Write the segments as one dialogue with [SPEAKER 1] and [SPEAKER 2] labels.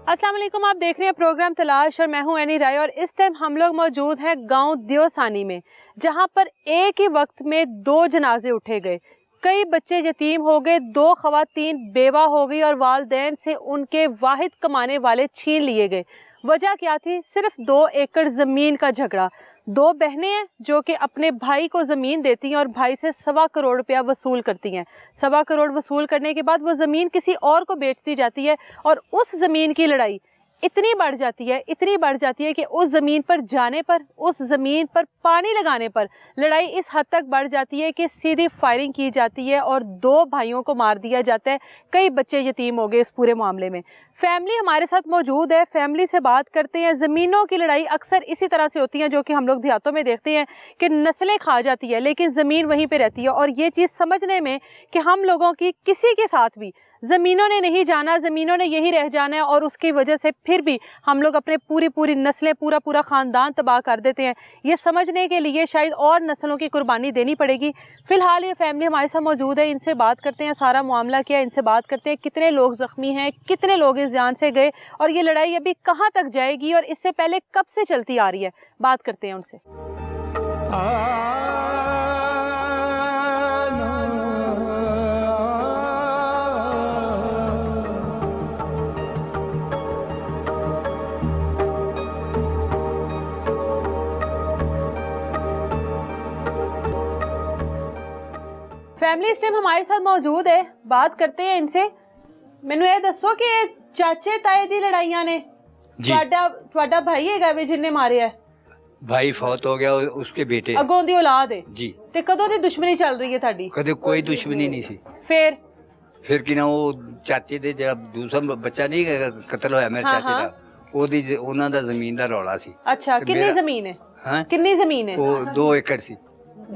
[SPEAKER 1] अस्सलाम वालेकुम, आप देख रहे हैं प्रोग्राम तलाश और मैं हूं एनी राय। और इस टाइम हम लोग मौजूद हैं गांव दियोसानी में, जहां पर एक ही वक्त में 2 जनाजे उठे गए। कई बच्चे यतीम हो गए, 2 खवातीन बेवा हो गई और वालिदैन से उनके वाहिद कमाने वाले छीन लिए गए। वजह क्या थी? सिर्फ 2 एकड़ ज़मीन का झगड़ा। 2 बहनें हैं जो कि अपने भाई को ज़मीन देती हैं और भाई से 1.25 करोड़ रुपया वसूल करती हैं। 1.25 करोड़ वसूल करने के बाद वो ज़मीन किसी और को बेच दी जाती है और उस ज़मीन की लड़ाई इतनी बढ़ जाती है कि उस ज़मीन पर जाने पर, उस ज़मीन पर पानी लगाने पर लड़ाई इस हद तक बढ़ जाती है कि सीधी फायरिंग की जाती है और 2 भाइयों को मार दिया जाता है। कई बच्चे यतीम हो गए इस पूरे मामले में। फैमिली हमारे साथ मौजूद है, फैमिली से बात करते हैं। ज़मीनों की लड़ाई अक्सर इसी तरह से होती है जो कि हम लोग देहातों में देखते हैं कि नस्लें खा जाती है लेकिन ज़मीन वहीं पे रहती है। और ये चीज़ समझने में कि हम लोगों की किसी के साथ भी ज़मीनों ने नहीं जाना, ज़मीनों ने यही रह जाना है और उसकी वजह से फिर भी हम लोग अपने पूरी नस्लें, पूरा ख़ानदान तबाह कर देते हैं। ये समझने के लिए शायद और नस्लों की कुर्बानी देनी पड़ेगी। फ़िलहाल ये फैमिली हमारे साथ मौजूद है, इनसे बात करते हैं सारा मामला क्या है, इनसे बात करते हैं कितने लोग ज़ख्मी हैं, कितने लोग इस जान से गए और ये लड़ाई अभी कहाँ तक जाएगी और इससे पहले कब से चलती आ रही है। बात करते हैं उनसे। फैमिली इस टाइम हमारे साथ मौजूद है, बात करते हैं इनसे। मैनू ये दसो कि चाचे ताए दी लड़ाइयां ने ਤੁਹਾਡਾ भाई हैगा वे जिन्ने मारे है?
[SPEAKER 2] भाई फौत हो गया, उसके बेटे
[SPEAKER 1] अगों दी औलाद है
[SPEAKER 2] जी।
[SPEAKER 1] ते कदों दी दुश्मनी चल रही है ਤੁਹਾਡੀ?
[SPEAKER 2] कदे कोई दुश्मनी नहीं सी।
[SPEAKER 1] फिर
[SPEAKER 2] कि ना वो चाचे दे जरा दूसरा बच्चा नहीं कत्ल होया मेरे चाचे दा, ओदी ਉਹਨਾਂ ਦਾ ਜ਼ਮੀਨ ਦਾ ਰੌਲਾ ਸੀ।
[SPEAKER 1] अच्छा, कितनी जमीन है?
[SPEAKER 2] हां,
[SPEAKER 1] कितनी जमीन है?
[SPEAKER 2] वो 2 एकड़ सी।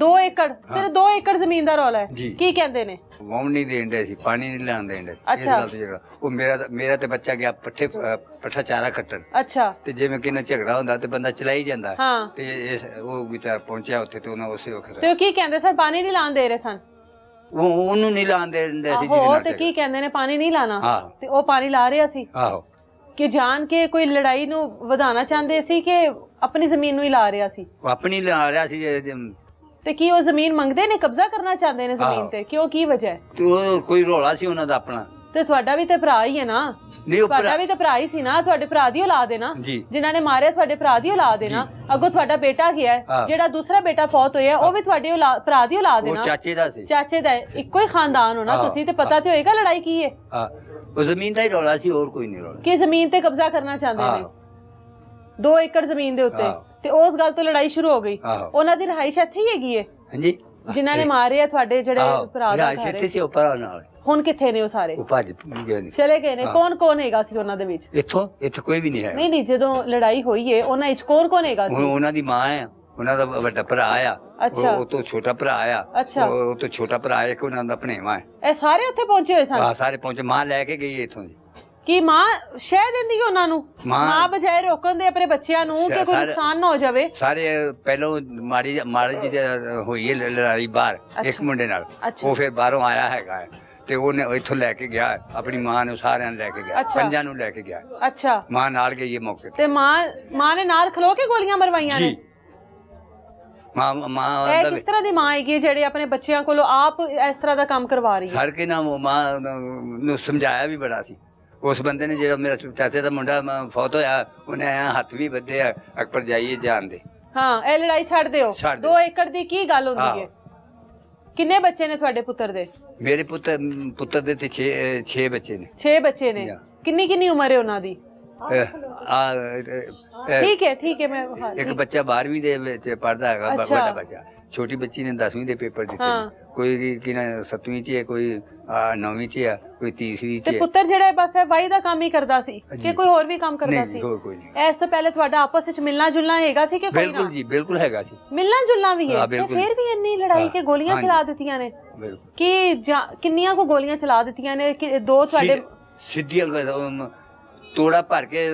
[SPEAKER 1] 2 एकड़? सिर्फ 2 एकड़ जमीन ਦਾ ਰੌਲਾ ਹੈ? ਕੀ ਕਹਿੰਦੇ ਨੇ?
[SPEAKER 2] ਵਾਉਣ ਨਹੀਂ ਦੇਂਦੇ ਸੀ, ਪਾਣੀ ਨਹੀਂ ਲਾਣ ਦੇਂਦੇ। ਇਸ
[SPEAKER 1] अच्छा।
[SPEAKER 2] ਗੱਲ ਤੇ ਜਿਹੜਾ ਉਹ ਮੇਰਾ ਤੇ ਬੱਚਾ ਗਿਆ ਪੱਠਾ ਚਾਰਾ ਕੱਟਣ।
[SPEAKER 1] अच्छा।
[SPEAKER 2] ਤੇ ਜਿਵੇਂ ਕਿਨਾਂ ਝਗੜਾ ਹੁੰਦਾ ਤੇ ਬੰਦਾ ਚਲਾਈ ਜਾਂਦਾ।
[SPEAKER 1] ਹਾਂ।
[SPEAKER 2] ਤੇ ਉਹ ਵਿਚਾਰ ਪਹੁੰਚਿਆ ਉੱਥੇ ਤੇ ਉਹਨਾਂ ਉਸੇ ਵਕਤ
[SPEAKER 1] ਤੇ ਉਹ ਕੀ ਕਹਿੰਦੇ ਸਨ? ਪਾਣੀ ਨਹੀਂ ਲਾਣ ਦੇ ਰਹੇ ਸਨ?
[SPEAKER 2] ਉਹਨੂੰ ਨਹੀਂ ਲਾਣ ਦੇਂਦੇ ਸੀ ਜਿਹਦੇ
[SPEAKER 1] ਆਹੋ,
[SPEAKER 2] ਨਾਲ
[SPEAKER 1] ਤੇ ਕੀ ਕਹਿੰਦੇ ਨੇ ਪਾਣੀ ਨਹੀਂ ਲਾਣਾ?
[SPEAKER 2] ਹਾਂ।
[SPEAKER 1] ਤੇ ਉਹ ਪਾਣੀ ਲਾ ਰਿਹਾ ਸੀ?
[SPEAKER 2] ਆਹੋ।
[SPEAKER 1] ਕਿ ਜਾਣ ਕੇ ਕੋਈ ਲੜਾਈ ਨੂੰ ਵਧਾਉਣਾ ਚਾਹੁੰਦੇ ਸੀ ਕਿ ਆਪਣੀ ਜ਼ਮੀਨ ਨੂੰ ਹੀ ਲਾ ਰਿਹਾ ਸੀ?
[SPEAKER 2] ਉਹ ਆਪਣੀ ਲਾ ਰਿਹਾ ਸੀ।
[SPEAKER 1] ਤੇ ਕੀ ਉਹ ਜ਼ਮੀਨ ਮੰਗਦੇ ਨੇ, ਕਬਜ਼ਾ ਕਰਨਾ ਚਾਹੁੰਦੇ ਨੇ ਜ਼ਮੀਨ ਤੇ? ਕਿਉਂ, ਕੀ ਵਜ੍ਹਾ ਹੈ?
[SPEAKER 2] ਤੇ ਉਹ ਕੋਈ ਰੌਲਾ ਸੀ ਉਹਨਾਂ ਦਾ ਆਪਣਾ।
[SPEAKER 1] ਤੇ ਤੁਹਾਡਾ ਵੀ ਤੇ ਭਰਾ ਹੀ ਹੈ ਨਾ?
[SPEAKER 2] ਨਹੀਂ,
[SPEAKER 1] ਤੁਹਾਡਾ ਵੀ ਤੇ ਭਰਾ ਹੀ ਸੀ ਨਾ, ਤੁਹਾਡੇ ਭਰਾ ਦੀ ਔਲਾਦ ਹੈ ਨਾ ਜਿਨ੍ਹਾਂ ਨੇ ਮਾਰਿਆ, ਤੁਹਾਡੇ ਭਰਾ ਦੀ ਔਲਾਦ ਹੈ ਨਾ। ਅੱਗੋਂ ਤੁਹਾਡਾ ਬੇਟਾ ਗਿਆ ਹੈ, ਜਿਹੜਾ ਦੂਸਰਾ ਬੇਟਾ ਫੌਤ ਹੋਇਆ ਉਹ ਵੀ ਤੁਹਾਡੇ ਭਰਾ ਦੀ ਔਲਾਦ ਹੈ ਨਾ?
[SPEAKER 2] ਉਹ ਚਾਚੇ ਦਾ ਸੀ।
[SPEAKER 1] ਚਾਚੇ ਦਾ? ਇੱਕੋ ਹੀ ਖਾਨਦਾਨ ਹੋ ਨਾ ਤੁਸੀਂ, ਤੇ ਪਤਾ ਤੇ ਹੋਏਗਾ ਲੜਾਈ ਕੀ ਹੈ।
[SPEAKER 2] ਉਹ ਜ਼ਮੀਨ ਦਾ ਹੀ ਰੌਲਾ ਸੀ, ਹੋਰ ਕੋਈ ਨਹੀਂ ਰੌਲਾ।
[SPEAKER 1] ਕਿ ਜ਼ਮੀਨ ਤੇ ਕਬਜ਼ਾ ਕਰਨਾ ਚਾਹੁੰਦੇ ਨੇ 2 ਏਕੜ ਜ਼ਮੀਨ ਦੇ ਉੱਤੇ, ਤੇ ਉਸ ਗੱਲ ਤੋਂ ਲੜਾਈ ਸ਼ੁਰੂ ਹੋ ਗਈ। ਉਹਨਾਂ ਦੀ ਰਿਹਾਇਸ਼ ਇੱਥੇ ਹੀ ਹੈਗੀ ਹੈ? ਹਾਂਜੀ। ਜਿਨ੍ਹਾਂ ਨੇ ਮਾਰੇ ਆ ਤੁਹਾਡੇ ਜਿਹੜੇ ਭਰਾ ਦਾ ਘਰ
[SPEAKER 2] ਇੱਥੇ ਸੀ, ਉਹ ਭਰਾ ਨਾਲ।
[SPEAKER 1] ਹੁਣ ਕਿੱਥੇ ਨੇ ਉਹ ਸਾਰੇ?
[SPEAKER 2] ਉਹ ਭੱਜ ਗਏ ਨੇ,
[SPEAKER 1] ਚਲੇ ਗਏ ਨੇ। ਕੌਣ ਹੈਗਾ ਸੀ ਉਹਨਾਂ ਦੇ ਵਿੱਚ?
[SPEAKER 2] ਇੱਥੇ ਕੋਈ ਵੀ ਨਹੀਂ ਹੈ।
[SPEAKER 1] ਨਹੀਂ, ਜਦੋਂ ਲੜਾਈ ਹੋਈ ਹੈ ਉਹਨਾਂ ਵਿੱਚ ਕੌਣ ਹੈਗਾ ਸੀ?
[SPEAKER 2] ਉਹਨਾਂ ਦੀ ਮਾਂ ਆ, ਉਹਨਾਂ ਦਾ ਵੱਡਾ ਭਰਾ ਆ, ਉਹ ਤੋਂ ਛੋਟਾ ਭਰਾ ਆ, ਉਹ ਤੋਂ ਛੋਟਾ ਭਰਾ ਆ, ਕਿ ਉਹਨਾਂ ਦਾ ਭਣੇਵਾ ਹੈ।
[SPEAKER 1] ਇਹ ਸਾਰੇ ਉੱਥੇ ਪਹੁੰਚੇ ਹੋਏ ਸਨ?
[SPEAKER 2] ਹਾਂ, ਸਾਰੇ ਪਹੁੰਚੇ। ਮਾਂ ਲੈ ਕੇ ਗਈ ਇੱਥੋਂ ਦੀ।
[SPEAKER 1] ਕੀ ਮਾਂ ਸ਼ਹਿ ਦਿੰਦੀ ਹੈ ਉਹਨਾਂ ਨੂੰ? ਮਾਂ ਬਜਾਏ ਰੋਕਣ ਦੇ ਆਪਣੇ ਬੱਚਿਆਂ ਨੂੰ ਕਿ ਕੋਈ ਨੁਕਸਾਨ ਨਾ ਹੋ ਜਾਵੇ?
[SPEAKER 2] ਸਾਰੇ ਪਹਿਲਾਂ ਮਾੜੀ ਜਿਹੀ ਹੋਈ ਹੈ ਲੜਾਈ ਬਾਹਰ ਇੱਕ ਮੁੰਡੇ ਨਾਲ, ਉਹ ਫਿਰ ਬਾਹਰੋਂ ਆਇਆ ਹੈਗਾ ਤੇ ਉਹਨੇ ਇੱਥੋਂ ਲੈ ਕੇ ਗਿਆ ਆਪਣੀ ਮਾਂ ਨੂੰ, ਸਾਰਿਆਂ ਨੂੰ ਲੈ ਕੇ ਗਿਆ, 5 ਨੂੰ ਲੈ ਕੇ ਗਿਆ।
[SPEAKER 1] ਅੱਛਾ।
[SPEAKER 2] ਮਾਂ ਨਾਲ ਗਈ ਹੈ ਮੌਕੇ
[SPEAKER 1] ਤੇ ਮਾਂ ਨੇ ਨਾਲ ਖਲੋ ਕੇ ਗੋਲੀਆਂ ਮਰਵਾਈਆਂ ਨੇ?
[SPEAKER 2] ਮਾਂ
[SPEAKER 1] ਕਿਸ ਤਰ੍ਹਾਂ ਦੀ ਮਾਂ ਹੈਗੀ ਜਿਹੜੇ ਆਪਣੇ ਬੱਚਿਆਂ ਕੋਲੋਂ ਆਪ ਇਸ ਤਰ੍ਹਾਂ ਦਾ ਕੰਮ ਕਰਵਾ ਰਹੀ ਹੈ?
[SPEAKER 2] ਹਰ ਕੇ ਨਾਮ ਮਾਂ ਨੂੰ ਸਮਝਾਇਆ ਵੀ ਬੜਾ ਸੀ। ਉਸ ਬੰਦੇ ਨੇ ਜਿਹੜਾ ਮੇਰਾ ਚਾਚੇ ਦਾ ਮੁੰਡਾ ਫੌਤ ਹੋਇਆ, ਉਹਨੇ ਹੱਥ ਵੀ ਬੱਧੇ ਆ, ਅਕਬਰ ਜਾਈਏ ਜਾਣ ਦੇ।
[SPEAKER 1] ਹਾਂ, ਇਹ ਲੜਾਈ ਛੱਡ ਦਿਓ। 2 ਏਕੜ ਦੀ ਕੀ ਗੱਲ ਹੁੰਦੀ ਹੈ? ਕਿੰਨੇ ਬੱਚੇ ਨੇ ਤੁਹਾਡੇ ਪੁੱਤਰ ਦੇ?
[SPEAKER 2] ਮੇਰੇ ਪੁੱਤਰ ਦੇ ਤੇ 6 ਬੱਚੇ ਨੇ।
[SPEAKER 1] 6 ਬੱਚੇ ਨੇ? ਕਿੰਨੀ ਉਮਰ ਹੈ ਉਹਨਾਂ ਦੀ? ਠੀਕ ਹੈ। ਮੈਂ
[SPEAKER 2] ਇੱਕ ਬੱਚਾ 12ਵੀਂ ਦੇ ਵਿੱਚ ਪੜ੍ਹਦਾ ਹੈਗਾ, ਵੱਡਾ ਬੱਚਾ। ਛੋਟੀ ਬੱਚੀ ਨੇ 10ਵੀਂ ਦੇ ਪੇਪਰ ਦਿੱਤੇ ਨੇ। ਕੋਈ ਕਿ 7ਵੀਂ ਚ ਹੈ, ਕੋਈ 9ਵੀਂ ਚ ਹੈ, ਕੋਈ 3ਵੀਂ ਚ ਹੈ।
[SPEAKER 1] ਪੁੱਤਰ ਜਿਹੜਾ ਬਸ ਵਾਈ ਦਾ ਕੰਮ ਹੀ ਕਰਦਾ ਸੀ ਕਿ ਕੋਈ ਹੋਰ ਵੀ ਕੰਮ ਕਰਦਾ ਸੀ?
[SPEAKER 2] ਹੋਰ ਕੋਈ ਨਹੀਂ।
[SPEAKER 1] ਇਸ ਤੋਂ ਪਹਿਲੇ ਤੁਹਾਡਾ ਆਪਸ ਵਿੱਚ ਮਿਲਣਾ ਜੁਲਣਾ ਹੈਗਾ ਸੀ ਕਿ ਕੋਈ?
[SPEAKER 2] ਬਿਲਕੁਲ ਜੀ, ਬਿਲਕੁਲ ਹੈਗਾ ਸੀ।
[SPEAKER 1] ਮਿਲਣਾ ਜੁਲਣਾ ਵੀ ਹੈ ਤੇ ਫਿਰ ਵੀ ਇੰਨੀ ਲੜਾਈ ਕਿ ਗੋਲੀਆਂ ਚਲਾ ਦਿੱਤੀਆਂ ਨੇ? ਕਿ ਕਿੰਨੀਆਂ ਕੋ ਗੋਲੀਆਂ ਚਲਾ ਦਿੱਤੀਆਂ ਨੇ? 2 ਤੁਹਾਡੇ
[SPEAKER 2] ਸਿੱਧੀਆਂ ਤੋੜਾ ਭਰ ਕੇ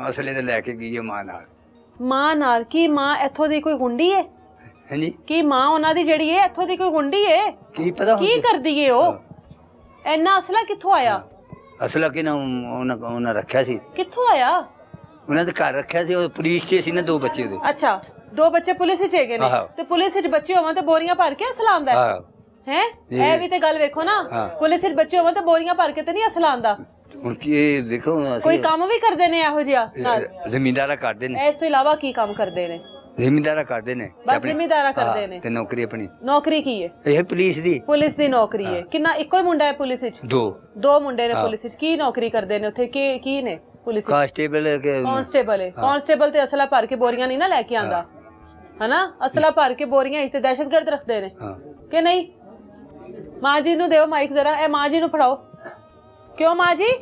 [SPEAKER 2] ਅਸਲੇ ਤੇ ਲੈ ਕੇ ਗਈ ਹੈ ਮਾਂ ਨਾਲ। ਕੀ
[SPEAKER 1] ਮਾਂ ਇੱਥੋਂ ਦੀ ਕੋਈ ਗੁੰਡੀ ਹੈ?
[SPEAKER 2] ਹਾਂਜੀ।
[SPEAKER 1] ਕੀ ਮਾਂ ਉਹਨਾਂ ਦੀ ਜਿਹੜੀ ਹੈ ਇੱਥੋਂ ਦੀ ਕੋਈ ਗੁੰਡੀ ਹੈ?
[SPEAKER 2] ਕੀ ਪਤਾ
[SPEAKER 1] ਕੀ ਕਰਦੀ ਹੈ ਉਹ? ਇੰਨਾ ਅਸਲਾ ਕਿੱਥੋਂ ਆਇਆ?
[SPEAKER 2] ਅਸਲਾ ਕਿ ਨਾ ਉਹਨਾਂ ਰੱਖਿਆ ਸੀ,
[SPEAKER 1] ਕਿੱਥੋਂ ਆਇਆ?
[SPEAKER 2] ਉਹਨਾਂ ਦੇ ਘਰ ਰੱਖਿਆ ਸੀ। ਉਹ ਪੁਲਿਸ 'ਚ ਸੀ ਨਾ 2 ਬੱਚੇ ਉਹਦੇ।
[SPEAKER 1] ਅੱਛਾ, 2 ਬੱਚੇ ਪੁਲਿਸ ਵਿੱਚ ਹੈਗੇ ਨੇ ਤੇ ਪੁਲਿਸ ਵਿੱਚ ਬੱਚੇ ਹੋਵਾਂ ਤੇ ਬੋਰੀਆਂ ਭਰ ਕੇ ਅਸਲਾ ਆਉਂਦਾ
[SPEAKER 2] ਆਹੋ
[SPEAKER 1] ਹੈ? ਇਹ ਵੀ ਤੇ ਗੱਲ ਵੇਖੋ ਨਾ, ਪੁਲਿਸ ਵਿੱਚ ਬੱਚੇ ਹੋਵਾਂ ਤੇ ਬੋਰੀਆਂ ਭਰ ਕੇ ਤੇ ਨਹੀਂ ਅਸਲਾ ਆਉਂਦਾ।
[SPEAKER 2] ਹੁਣ ਕੀ ਇਹ ਦੇਖੋ
[SPEAKER 1] ਕੋਈ ਕੰਮ ਵੀ ਕਰਦੇ ਨੇ ਇਹੋ ਜਿਹਾ ਨਾਲ?
[SPEAKER 2] ਜ਼ਿਮੀਂਦਾਰਾ ਕਰਦੇ ਨੇ।
[SPEAKER 1] ਇਸ ਤੋਂ ਇਲਾਵਾ ਕੀ ਕੰਮ ਕਰਦੇ ਨੇ?
[SPEAKER 2] ਜ਼ਿਮੀਂਦਾਰਾ ਕਰਦੇ ਨੇ,
[SPEAKER 1] ਬਸ ਜ਼ਿਮੀਂਦਾਰਾ ਕਰਦੇ ਨੇ
[SPEAKER 2] ਤੇ ਨੌਕਰੀ ਆਪਣੀ।
[SPEAKER 1] ਨੌਕਰੀ ਕੀ ਹੈ?
[SPEAKER 2] ਇਹ ਪੁਲਿਸ ਦੀ
[SPEAKER 1] ਨੌਕਰੀ ਹੈ। ਕਿੰਨਾ? ਇੱਕੋ ਹੀ ਮੁੰਡਾ ਹੈ ਪੁਲਿਸ ਵਿੱਚ? 2 ਮੁੰਡੇ ਨੇ ਪੁਲਿਸ ਵਿੱਚ। ਕੀ ਨੌਕਰੀ ਕਰਦੇ ਨੇ ਉੱਥੇ? ਕੀ ਨੇ ਪੁਲਿਸ ਵਿੱਚ? ਕਾਂਸਟੇਬਲ ਹੈ। ਕਾਂਸਟੇਬਲ ਤੇ ਅਸਲਾ ਭਰ ਕੇ ਬੋਰੀਆਂ ਨਹੀਂ ਨਾ ਲੈ ਕੇ ਆਂਦਾ, ਹਨਾ? ਅਸਲਾ ਭਰ ਕੇ ਬੋਰੀਆਂ ਇਸ ਤੇ ਦਹਿਸ਼ਤਗਰਦ ਰੱਖਦੇ ਨੇ ਕਿ ਨਹੀਂ? ਮਾਂ ਜੀ ਨੂੰ ਦਿਓ ਮਾਈਕ ਜ਼ਰਾ, ਇਹ ਮਾਂ ਜੀ ਨੂੰ ਫੜਾਓ। ਕਿਉਂ ਮਾਂ ਜੀ?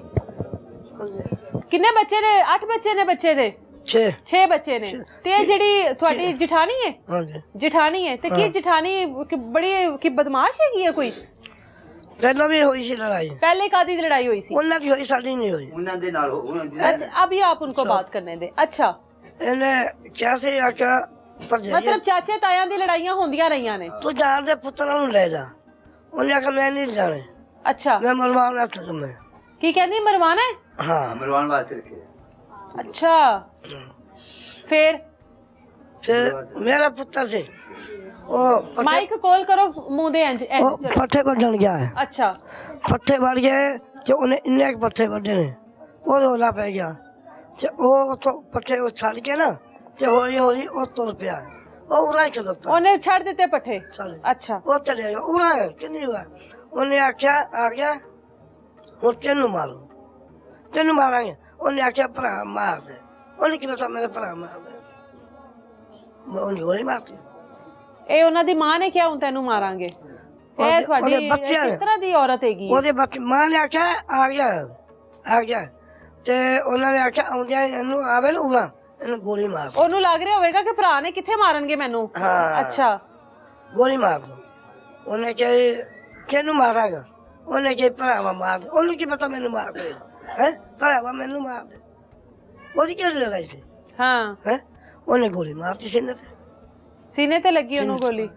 [SPEAKER 1] ਕਿੰਨੇ ਬੱਚੇ ਨੇ? 8 ਬੱਚੇ ਨੇ ਬੱਚੇ ਦੇ? 6 ਬੱਚੇ ਨੇ। ਤੇ ਇਹ ਜਿਹੜੀ ਤੁਹਾਡੀ ਜਠਾਣੀ ਹੈ? ਜਠਾਣੀ ਹੈ ਤੇ ਕੀ ਜਠਾਣੀ ਬੜੀ ਕੀ ਬਦਮਾਸ਼ ਹੈਗੀ ਹੈ ਕੋਈ?
[SPEAKER 3] ਪਹਿਲਾਂ ਵੀ ਹੋਈ ਸੀ ਲੜਾਈ।
[SPEAKER 1] पहले कादी लड़ाई हुई सी?
[SPEAKER 3] ਉਹਨਾਂ ਦੀ ਹੋਈ, ਸਾਡੀ ਨਹੀਂ ਹੋਈ।
[SPEAKER 2] ਉਹਨਾਂ ਦੇ ਨਾਲ
[SPEAKER 1] अच्छा, अभी आप उनको बात करने दे। अच्छा,
[SPEAKER 3] ਇਹਨੇ ਕਿਆਸੇ ਆਖਿਆ ਪਰ
[SPEAKER 1] मतलब चाचे तायां दी लड़ाइयां होंदियां रहियां ने।
[SPEAKER 3] ਤੂੰ ਜਾਣ ਦੇ ਪੁੱਤਰਾਂ ਨੂੰ ਲੈ ਜਾ। ਉਹਨੇ ਆਖਿਆ ਮੈਂ ਨਹੀਂ ਜਾਣੇ,
[SPEAKER 1] अच्छा,
[SPEAKER 3] ਮੈਂ ਮਰਵਾਉਣ ਵਾਸਤੇ ਮੈਂ।
[SPEAKER 1] की कहंदी मरवाना है?
[SPEAKER 3] ਹਾਂ
[SPEAKER 2] ਮਰਵਾਉਣ ਵਾਸਤੇ ਰੱਖੇ।
[SPEAKER 1] अच्छा, फिर
[SPEAKER 3] ਫਿਰ ਮੇਰਾ ਪੁੱਤਰ ਸੀ, ਉਹ
[SPEAKER 1] माइक कॉल करो मुंह दे इंज
[SPEAKER 3] ਉਹ
[SPEAKER 1] चलो।
[SPEAKER 3] ਪੱਠੇ ਵੱਢਣ ਗਿਆ ਹੈ।
[SPEAKER 1] अच्छा,
[SPEAKER 3] ਪੱਠੇ ਵੱਢ ਗਏ ਤੇ ਉਹਨੇ ਇੰਨੇ ਕੁ ਪੱਠੇ ਵੱਢੇ ਨੇ, ਉਹ ਰੋਲਾ ਪੈ ਗਿਆ ਤੇ ਉਹ ਉੱਥੋਂ ਪੱਠੇ ਉਹ ਛੱਡ ਕੇ ਨਾ ਤੇ ਹੌਲੀ ਹੌਲੀ ਉਹ ਤੁਰ ਪਿਆ। ਉਹ ਉਰਾ ਹੀ ਖਲੋਤਾ।
[SPEAKER 1] उन्हें छड़ देते पट्टे?
[SPEAKER 3] ਚੱਲ
[SPEAKER 1] अच्छा,
[SPEAKER 3] ਉਹ ਚਲੇ ਗਿਆ ਉਰਾ ਕਿੰਨੀ ਹੋਇਆ। ਉਹਨੇ ਆਖਿਆ ਆ ਗਿਆ ਹੁਣ ਤੈਨੂੰ ਮਾਰੂ, ਤੈਨੂੰ ਮਾਰਾਂਗੇ। ਉਹਨੇ ਆਖਿਆ ਭਰਾ ਮਾਰ ਦੇ। ਉਹਨੇ ਕੀ ਪਤਾ ਮੇਰੇ ਭਰਾ ਮਾਰ ਦੇ, ਉਹਨੇ ਗੋਲੀ ਮਾਰਤੀ।
[SPEAKER 1] ਇਹ ਉਹਨਾਂ ਦੀ ਮਾਂ ਨੇ ਕਿਹਾ ਹੁਣ ਤੈਨੂੰ ਮਾਰਾਂਗੇ? ਇਹ ਤੁਹਾਡੀ ਕਿਸ ਤਰ੍ਹਾਂ ਦੀ ਔਰਤ ਹੈਗੀ?
[SPEAKER 3] ਉਹਦੇ ਬੱਚੇ ਮਾਂ ਨੇ ਆਖਿਆ ਆ ਗਿਆ ਤੇ ਉਹਨਾਂ ਨੇ ਆਖਿਆ ਆਉਂਦਿਆਂ ਇਹਨੂੰ ਆਵੇ ਨਾ ਉਰਾ, ਇਹਨੂੰ ਗੋਲੀ ਮਾਰ।
[SPEAKER 1] ਉਹਨੂੰ ਲੱਗ ਰਿਹਾ ਹੋਵੇਗਾ ਕਿ ਭਰਾ ਨੇ ਕਿੱਥੇ ਮਾਰਨਗੇ ਮੈਨੂੰ।
[SPEAKER 3] ਹਾਂ।
[SPEAKER 1] ਅੱਛਾ,
[SPEAKER 3] ਗੋਲੀ ਮਾਰ ਦੋ। ਉਹਨੇ ਕਿਹਾ ਤੈਨੂੰ ਮਾਰਾਂਗਾ। ਉਹਨੇ ਕਿਹਾ ਭਰਾਵਾ ਮਾਰ ਦੇ। ਉਹਨੂੰ ਕੀ ਪਤਾ ਮੈਨੂੰ ਮਾਰ ਦੇ ਹੈ, ਭਰਾਵਾ ਮੈਨੂੰ ਮਾਰ ਦੇ। ਉਹਦੀ ਕਿਹੜੀ ਲੜਾਈ ਸੀ?
[SPEAKER 1] ਹਾਂ,
[SPEAKER 3] ਹੈ ਉਹਨੇ ਗੋਲੀ ਮਾਰਤੀ
[SPEAKER 1] ਸੀਨੇ ਤੇ ਲੱਗੀ ਉਹਨੂੰ ਗੋਲੀ।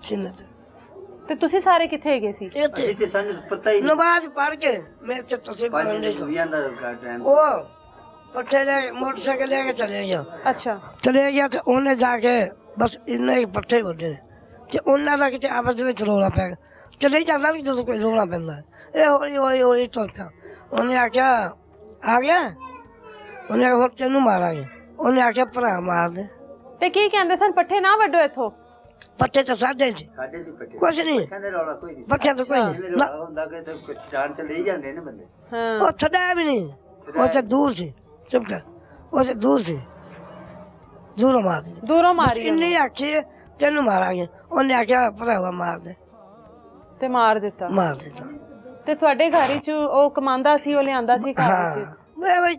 [SPEAKER 3] ਸੀਨੇ ਤੇ।
[SPEAKER 1] ਤੇ ਤੁਸੀਂ ਸਾਰੇ ਕਿੱਥੇ ਹੈਗੇ ਸੀ?
[SPEAKER 3] ਇੱਥੇ
[SPEAKER 2] ਤੇ ਸਾਨੂੰ ਪਤਾ ਹੀ
[SPEAKER 3] ਨਮਾਜ਼ ਪੜ੍ਹ ਕੇ ਮੈਂ ਤੇ ਤੁਸੀਂ ਪੜ੍ਹਨ ਦੇ ਸੀ। ਉਹ ਪੱਠੇ ਲੈ ਮੋਟਰਸਾਈਕਲ ਲੈ ਕੇ ਚਲੇ ਗਿਆ।
[SPEAKER 1] ਅੱਛਾ,
[SPEAKER 3] ਚਲੇ ਗਿਆ ਤੇ ਉਹਨੇ ਜਾ ਕੇ ਬਸ ਇੰਨੇ ਹੀ ਪੱਠੇ ਵੱਢੇ ਤੇ ਉਹਨਾਂ ਦਾ ਕਿਤੇ ਆਪਸ ਦੇ ਵਿੱਚ ਰੋਲਾ ਪੈ ਗਿਆ। ਚਲੇ ਜਾਂਦਾ ਵੀ ਜਦੋਂ ਕੋਈ ਰੋਲਾ ਪੈਂਦਾ ਇਹ ਹੌਲੀ ਹੌਲੀ ਹੌਲੀ ਤੁਰ ਪਿਆ। ਉਹਨੇ ਆਖਿਆ ਆ ਗਿਆ। ਉਹਨੇ ਆਖਿਆ ਹੁਣ ਤੈਨੂੰ ਮਾਰਾਂਗੇ। ਉਹਨੇ ਆਖਿਆ ਭਰਾ ਮਾਰ ਦੇ।
[SPEAKER 1] ਤੇ ਕੀ ਕਹਿੰਦੇ ਸਨ? ਪੱਠੇ ਨਾ ਵੱਢੋ ਇੱਥੋਂ।
[SPEAKER 3] ਪੱਠੇ ਤਾਂ ਸਾਡੇ ਸੀ, ਕੁਛ ਨਹੀਂ ਪੱਠਿਆਂ ਤੋਂ ਕੋਈ ਨਹੀਂ।
[SPEAKER 1] ਹਾਂ,
[SPEAKER 3] ਉਹ ਛੱਡਿਆ ਵੀ ਨਹੀਂ, ਉਹ ਤੇ ਦੂਰ ਸੀ। ਚੁੱਪ ਕਰ, ਉਹ ਤੇ ਦੂਰ ਸੀ, ਦੂਰੋਂ ਮਾਰ ਦਿੱਤੀ।
[SPEAKER 1] ਦੂਰੋਂ ਮਾਰੀ
[SPEAKER 3] ਇੰਨੀ ਆਖੀ ਤੈਨੂੰ ਮਾਰਾਂਗੇ। ਉਹਨੇ ਆਖਿਆ ਭਰਾਵਾ ਮਾਰ ਦੇ
[SPEAKER 1] ਤੇ ਮਾਰ ਦਿੱਤਾ।
[SPEAKER 3] ਮਾਰ ਦਿੱਤਾ।
[SPEAKER 1] ਤੇ ਤੁਹਾਡੇ ਘਰ ਚ ਉਹ ਕਮਾਂਦਾ ਸੀ, ਉਹ ਲਿਆਂਦਾ ਸੀ ਘਰ ਚ?
[SPEAKER 3] ਮੈਂ ਬਈ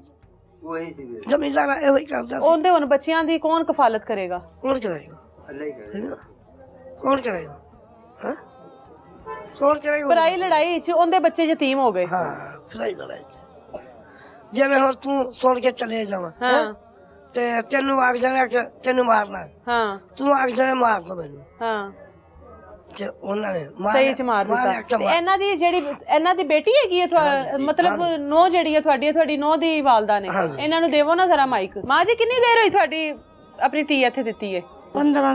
[SPEAKER 3] ਜ਼ਮੀਨਦਾਰ ਇਹੋ ਹੀ ਕਰਦਾ ਸੀ।
[SPEAKER 1] ਉਹਦੇ ਹੁਣ ਬੱਚਿਆਂ ਦੀ ਕੌਣ ਕਫਾਲਤ ਕਰੇਗਾ?
[SPEAKER 3] ਕੌਣ ਕਰੇਗਾ? ਕੌਣ ਕਰੇਗਾ? ਹਾਂ, ਕੌਣ ਕਰੇਗਾ?
[SPEAKER 1] ਪਰਾਈ ਲੜਾਈ ਚ ਉਹਦੇ ਬੱਚੇ ਯਤੀਮ ਹੋ ਗਏ।
[SPEAKER 3] ਹਾਂ, ਪਰਾਈ ਲੜਾਈ ਚ ਜਿਵੇਂ ਹੁਣ ਤੂੰ ਸੁਣ ਕੇ ਚਲੇ ਜਾਵਾਂ
[SPEAKER 1] ਹਾਂ,
[SPEAKER 3] ਤੇ ਤੈਨੂੰ ਆਖ ਜਾਣਾ ਕਿ ਤੈਨੂੰ ਮਾਰਨਾ,
[SPEAKER 1] ਹਾਂ,
[SPEAKER 3] ਤੂੰ ਆਖ ਜਾਣਾ ਮਾਰ ਦੋ ਮੈਨੂੰ,
[SPEAKER 1] ਹਾਂ,
[SPEAKER 3] ਤੇ ਉਹਨਾਂ ਨੇ
[SPEAKER 1] ਸਹੀ ਚ ਮਾਰ ਦਿੱਤਾ। ਤੇ ਇਹਨਾਂ ਦੀ ਜਿਹੜੀ ਇਹਨਾਂ ਦੀ ਬੇਟੀ ਹੈਗੀ ਹੈ, ਮਤਲਬ ਨੋ ਜਿਹੜੀ ਹੈ ਤੁਹਾਡੀ ਨੋ ਦੀ ਵਾਲਦਾ ਨੇ, ਇਹਨਾਂ ਨੂੰ ਦੇਵੋ ਨਾ ਜ਼ਰਾ ਮਾਈਕ। ਮਾਂ ਜੀ ਕਿੰਨੀ ਦੇਰ ਹੋਈ ਤੁਹਾਡੀ ਆਪਣੀ ਧੀ ਇੱਥੇ ਦਿੱਤੀ ਹੈ?
[SPEAKER 3] 15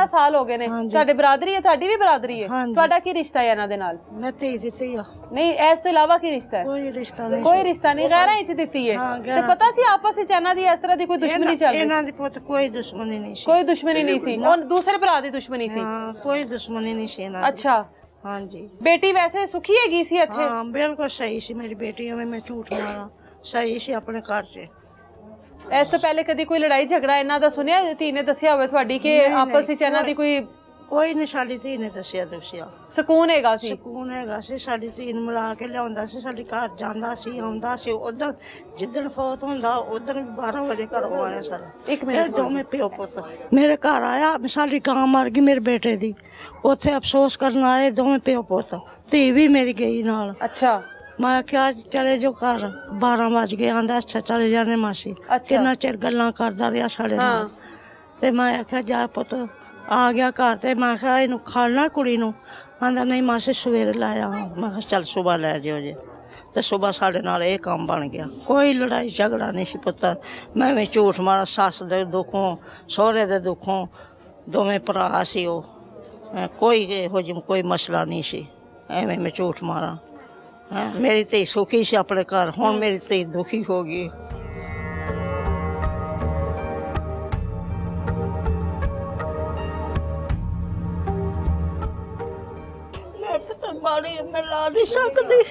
[SPEAKER 1] ਸਾਲ ਹੋ ਗਏ ਨੇ। ਤੁਹਾਡੇ ਬਰਾਦਰੀ ਹੈ? ਤੁਹਾਡੀ ਵੀ ਬਰਾਦਰੀ ਹੈ? ਤੁਹਾਡਾ ਕੀ ਰਿਸ਼ਤਾ ਹੈ ਇਹਨਾਂ ਦੇ ਨਾਲ?
[SPEAKER 3] ਮੈਂ ਧੀ ਦਿੱਤੀ ਆ।
[SPEAKER 1] ਨਹੀਂ, ਇਸ ਤੋਂ ਇਲਾਵਾ ਕੀ ਰਿਸ਼ਤਾ ਹੈ?
[SPEAKER 3] ਕੋਈ ਰਿਸ਼ਤਾ ਨਹੀਂ।
[SPEAKER 1] ਕੋਈ ਰਿਸ਼ਤਾ ਨਹੀਂ, ਗਹਿਰਾਂ ਵਿੱਚ ਦਿੱਤੀ ਹੈ। ਤੇ ਪਤਾ ਸੀ ਆਪਸ ਵਿੱਚ ਇਹਨਾਂ ਦੀ ਇਸ ਤਰ੍ਹਾਂ ਦੀ ਕੋਈ ਦੁਸ਼ਮਣੀ ਚੱਲ ਰਹੀ?
[SPEAKER 3] ਇਹਨਾਂ ਦੀ ਪੁੱਤ ਕੋਈ ਦੁਸ਼ਮਣੀ ਨਹੀਂ ਸੀ।
[SPEAKER 1] ਕੋਈ ਦੁਸ਼ਮਣੀ ਨਹੀਂ ਸੀ? ਉਹ ਦੂਸਰੇ ਭਰਾ ਦੀ ਦੁਸ਼ਮਣੀ ਸੀ?
[SPEAKER 3] ਹਾਂ, ਕੋਈ ਦੁਸ਼ਮਣੀ ਨਹੀਂ ਸੀ ਇਹਨਾਂ ਦੀ।
[SPEAKER 1] ਅੱਛਾ,
[SPEAKER 3] ਹਾਂਜੀ।
[SPEAKER 1] ਬੇਟੀ ਵੈਸੇ ਸੁਖੀ ਹੈਗੀ ਸੀ ਇੱਥੇ?
[SPEAKER 3] ਹਾਂ, ਬਿਲਕੁਲ ਸਹੀ ਸੀ ਮੇਰੀ ਬੇਟੀ। ਐਵੇਂ ਮੈਂ ਝੂਠ ਮਾਰਾਂ, ਸਹੀ ਸੀ ਆਪਣੇ ਘਰ 'ਚ।
[SPEAKER 1] ਇਸ ਤੋਂ ਪਹਿਲੇ ਕਦੀ ਕੋਈ ਲੜਾਈ ਝਗੜਾ ਇਹਨਾਂ ਦਾ ਸੁਣਿਆ ਧੀ ਨੇ ਦੱਸਿਆ ਹੋਵੇ ਤੁਹਾਡੀ ਕਿ ਆਪਸ ਵਿੱਚ ਇਹਨਾਂ ਦੀ ਕੋਈ?
[SPEAKER 3] ਕੋਈ ਨਹੀਂ, ਸਾਡੀ ਧੀ ਨੇ ਦੱਸਿਆ
[SPEAKER 1] ਸਕੂਨ ਹੈਗਾ ਸੀ?
[SPEAKER 3] ਸਕੂਨ ਹੈਗਾ ਸੀ। ਸਾਡੀ ਧੀ ਨੂੰ ਮਿਲਾ ਕੇ ਲਿਆਉਂਦਾ ਸੀ, ਸਾਡੇ ਘਰ ਜਾਂਦਾ ਸੀ, ਆਉਂਦਾ ਸੀ। ਉਦੋਂ ਜਿੱਦਣ ਫੌਤ ਹੁੰਦਾ ਉਦੋਂ 12 ਵਜੇ ਘਰੋਂ ਆਇਆ ਸਾਡਾ।
[SPEAKER 1] ਇੱਕ ਮਿੰਟ,
[SPEAKER 3] ਦੋਵੇਂ ਪਿਓ ਪੁੱਤ ਮੇਰੇ ਘਰ ਆਇਆ। ਸਾਡੀ ਗਾਂ ਮਰ ਗਈ ਮੇਰੇ ਬੇਟੇ ਦੀ, ਉੱਥੇ ਅਫਸੋਸ ਕਰਨ ਆਏ ਦੋਵੇਂ ਪਿਓ ਪੁੱਤ। ਧੀ ਵੀ ਮੇਰੀ ਗਈ ਨਾਲ।
[SPEAKER 1] ਅੱਛਾ,
[SPEAKER 3] ਮੈਂ ਆਖਿਆ ਚਲੇ ਜੋ ਘਰ, 12 ਵਜ ਗਏ। ਆਂਦਾ ਅੱਛਾ ਚਲੇ ਜਾਣੇ ਮਾਸੀ। ਕਿੰਨਾ ਚਿਰ ਗੱਲਾਂ ਕਰਦਾ ਰਿਹਾ ਸਾਡੇ ਨਾਲ। ਤੇ ਮੈਂ ਆਖਿਆ ਜਾ ਪੁੱਤ, ਆ ਗਿਆ ਘਰ। ਤੇ ਮੈਂ ਆਖਿਆ ਇਹਨੂੰ ਖਾਣਾ ਕੁੜੀ ਨੂੰ? ਆਂਦਾ ਨਹੀਂ ਮਾਸੀ ਸਵੇਰੇ ਲਾਇਆ। ਮੈਂ ਕਿਹਾ ਚੱਲ ਸੁਬਾਹ ਲੈ ਜਿਓ ਜੇ।
[SPEAKER 4] ਤੇ ਸੁਬਾਹ ਸਾਡੇ ਨਾਲ ਇਹ ਕੰਮ ਬਣ ਗਿਆ। ਕੋਈ ਲੜਾਈ ਝਗੜਾ ਨਹੀਂ ਸੀ ਪੁੱਤਰ। ਮੈਂ ਵੀ ਝੂਠ ਮਾਰਾ, ਸੱਸ ਦੇ ਦੁੱਖੋਂ ਸਹੁਰੇ ਦੇ ਦੁੱਖੋਂ, ਦੋਵੇਂ ਭਰਾ ਸੀ ਉਹ, ਕੋਈ ਇਹੋ ਜਿਹਾ ਕੋਈ ਮਸਲਾ ਨਹੀਂ ਸੀ। ਐਵੇਂ ਮੈਂ ਝੂਠ ਮਾਰਾਂ। ਮੇਰੀ ਧੀ ਸੁਖੀ ਸੀ ਆਪਣੇ ਘਰ, ਹੁਣ ਮੇਰੀ ਧੀ ਦੁਖੀ ਹੋ ਗਈ। ਮੈਂ ਪਤਾ ਮਾੜੀ ਮੈਂ ਲਾ ਨਹੀਂ ਸਕਦੀ।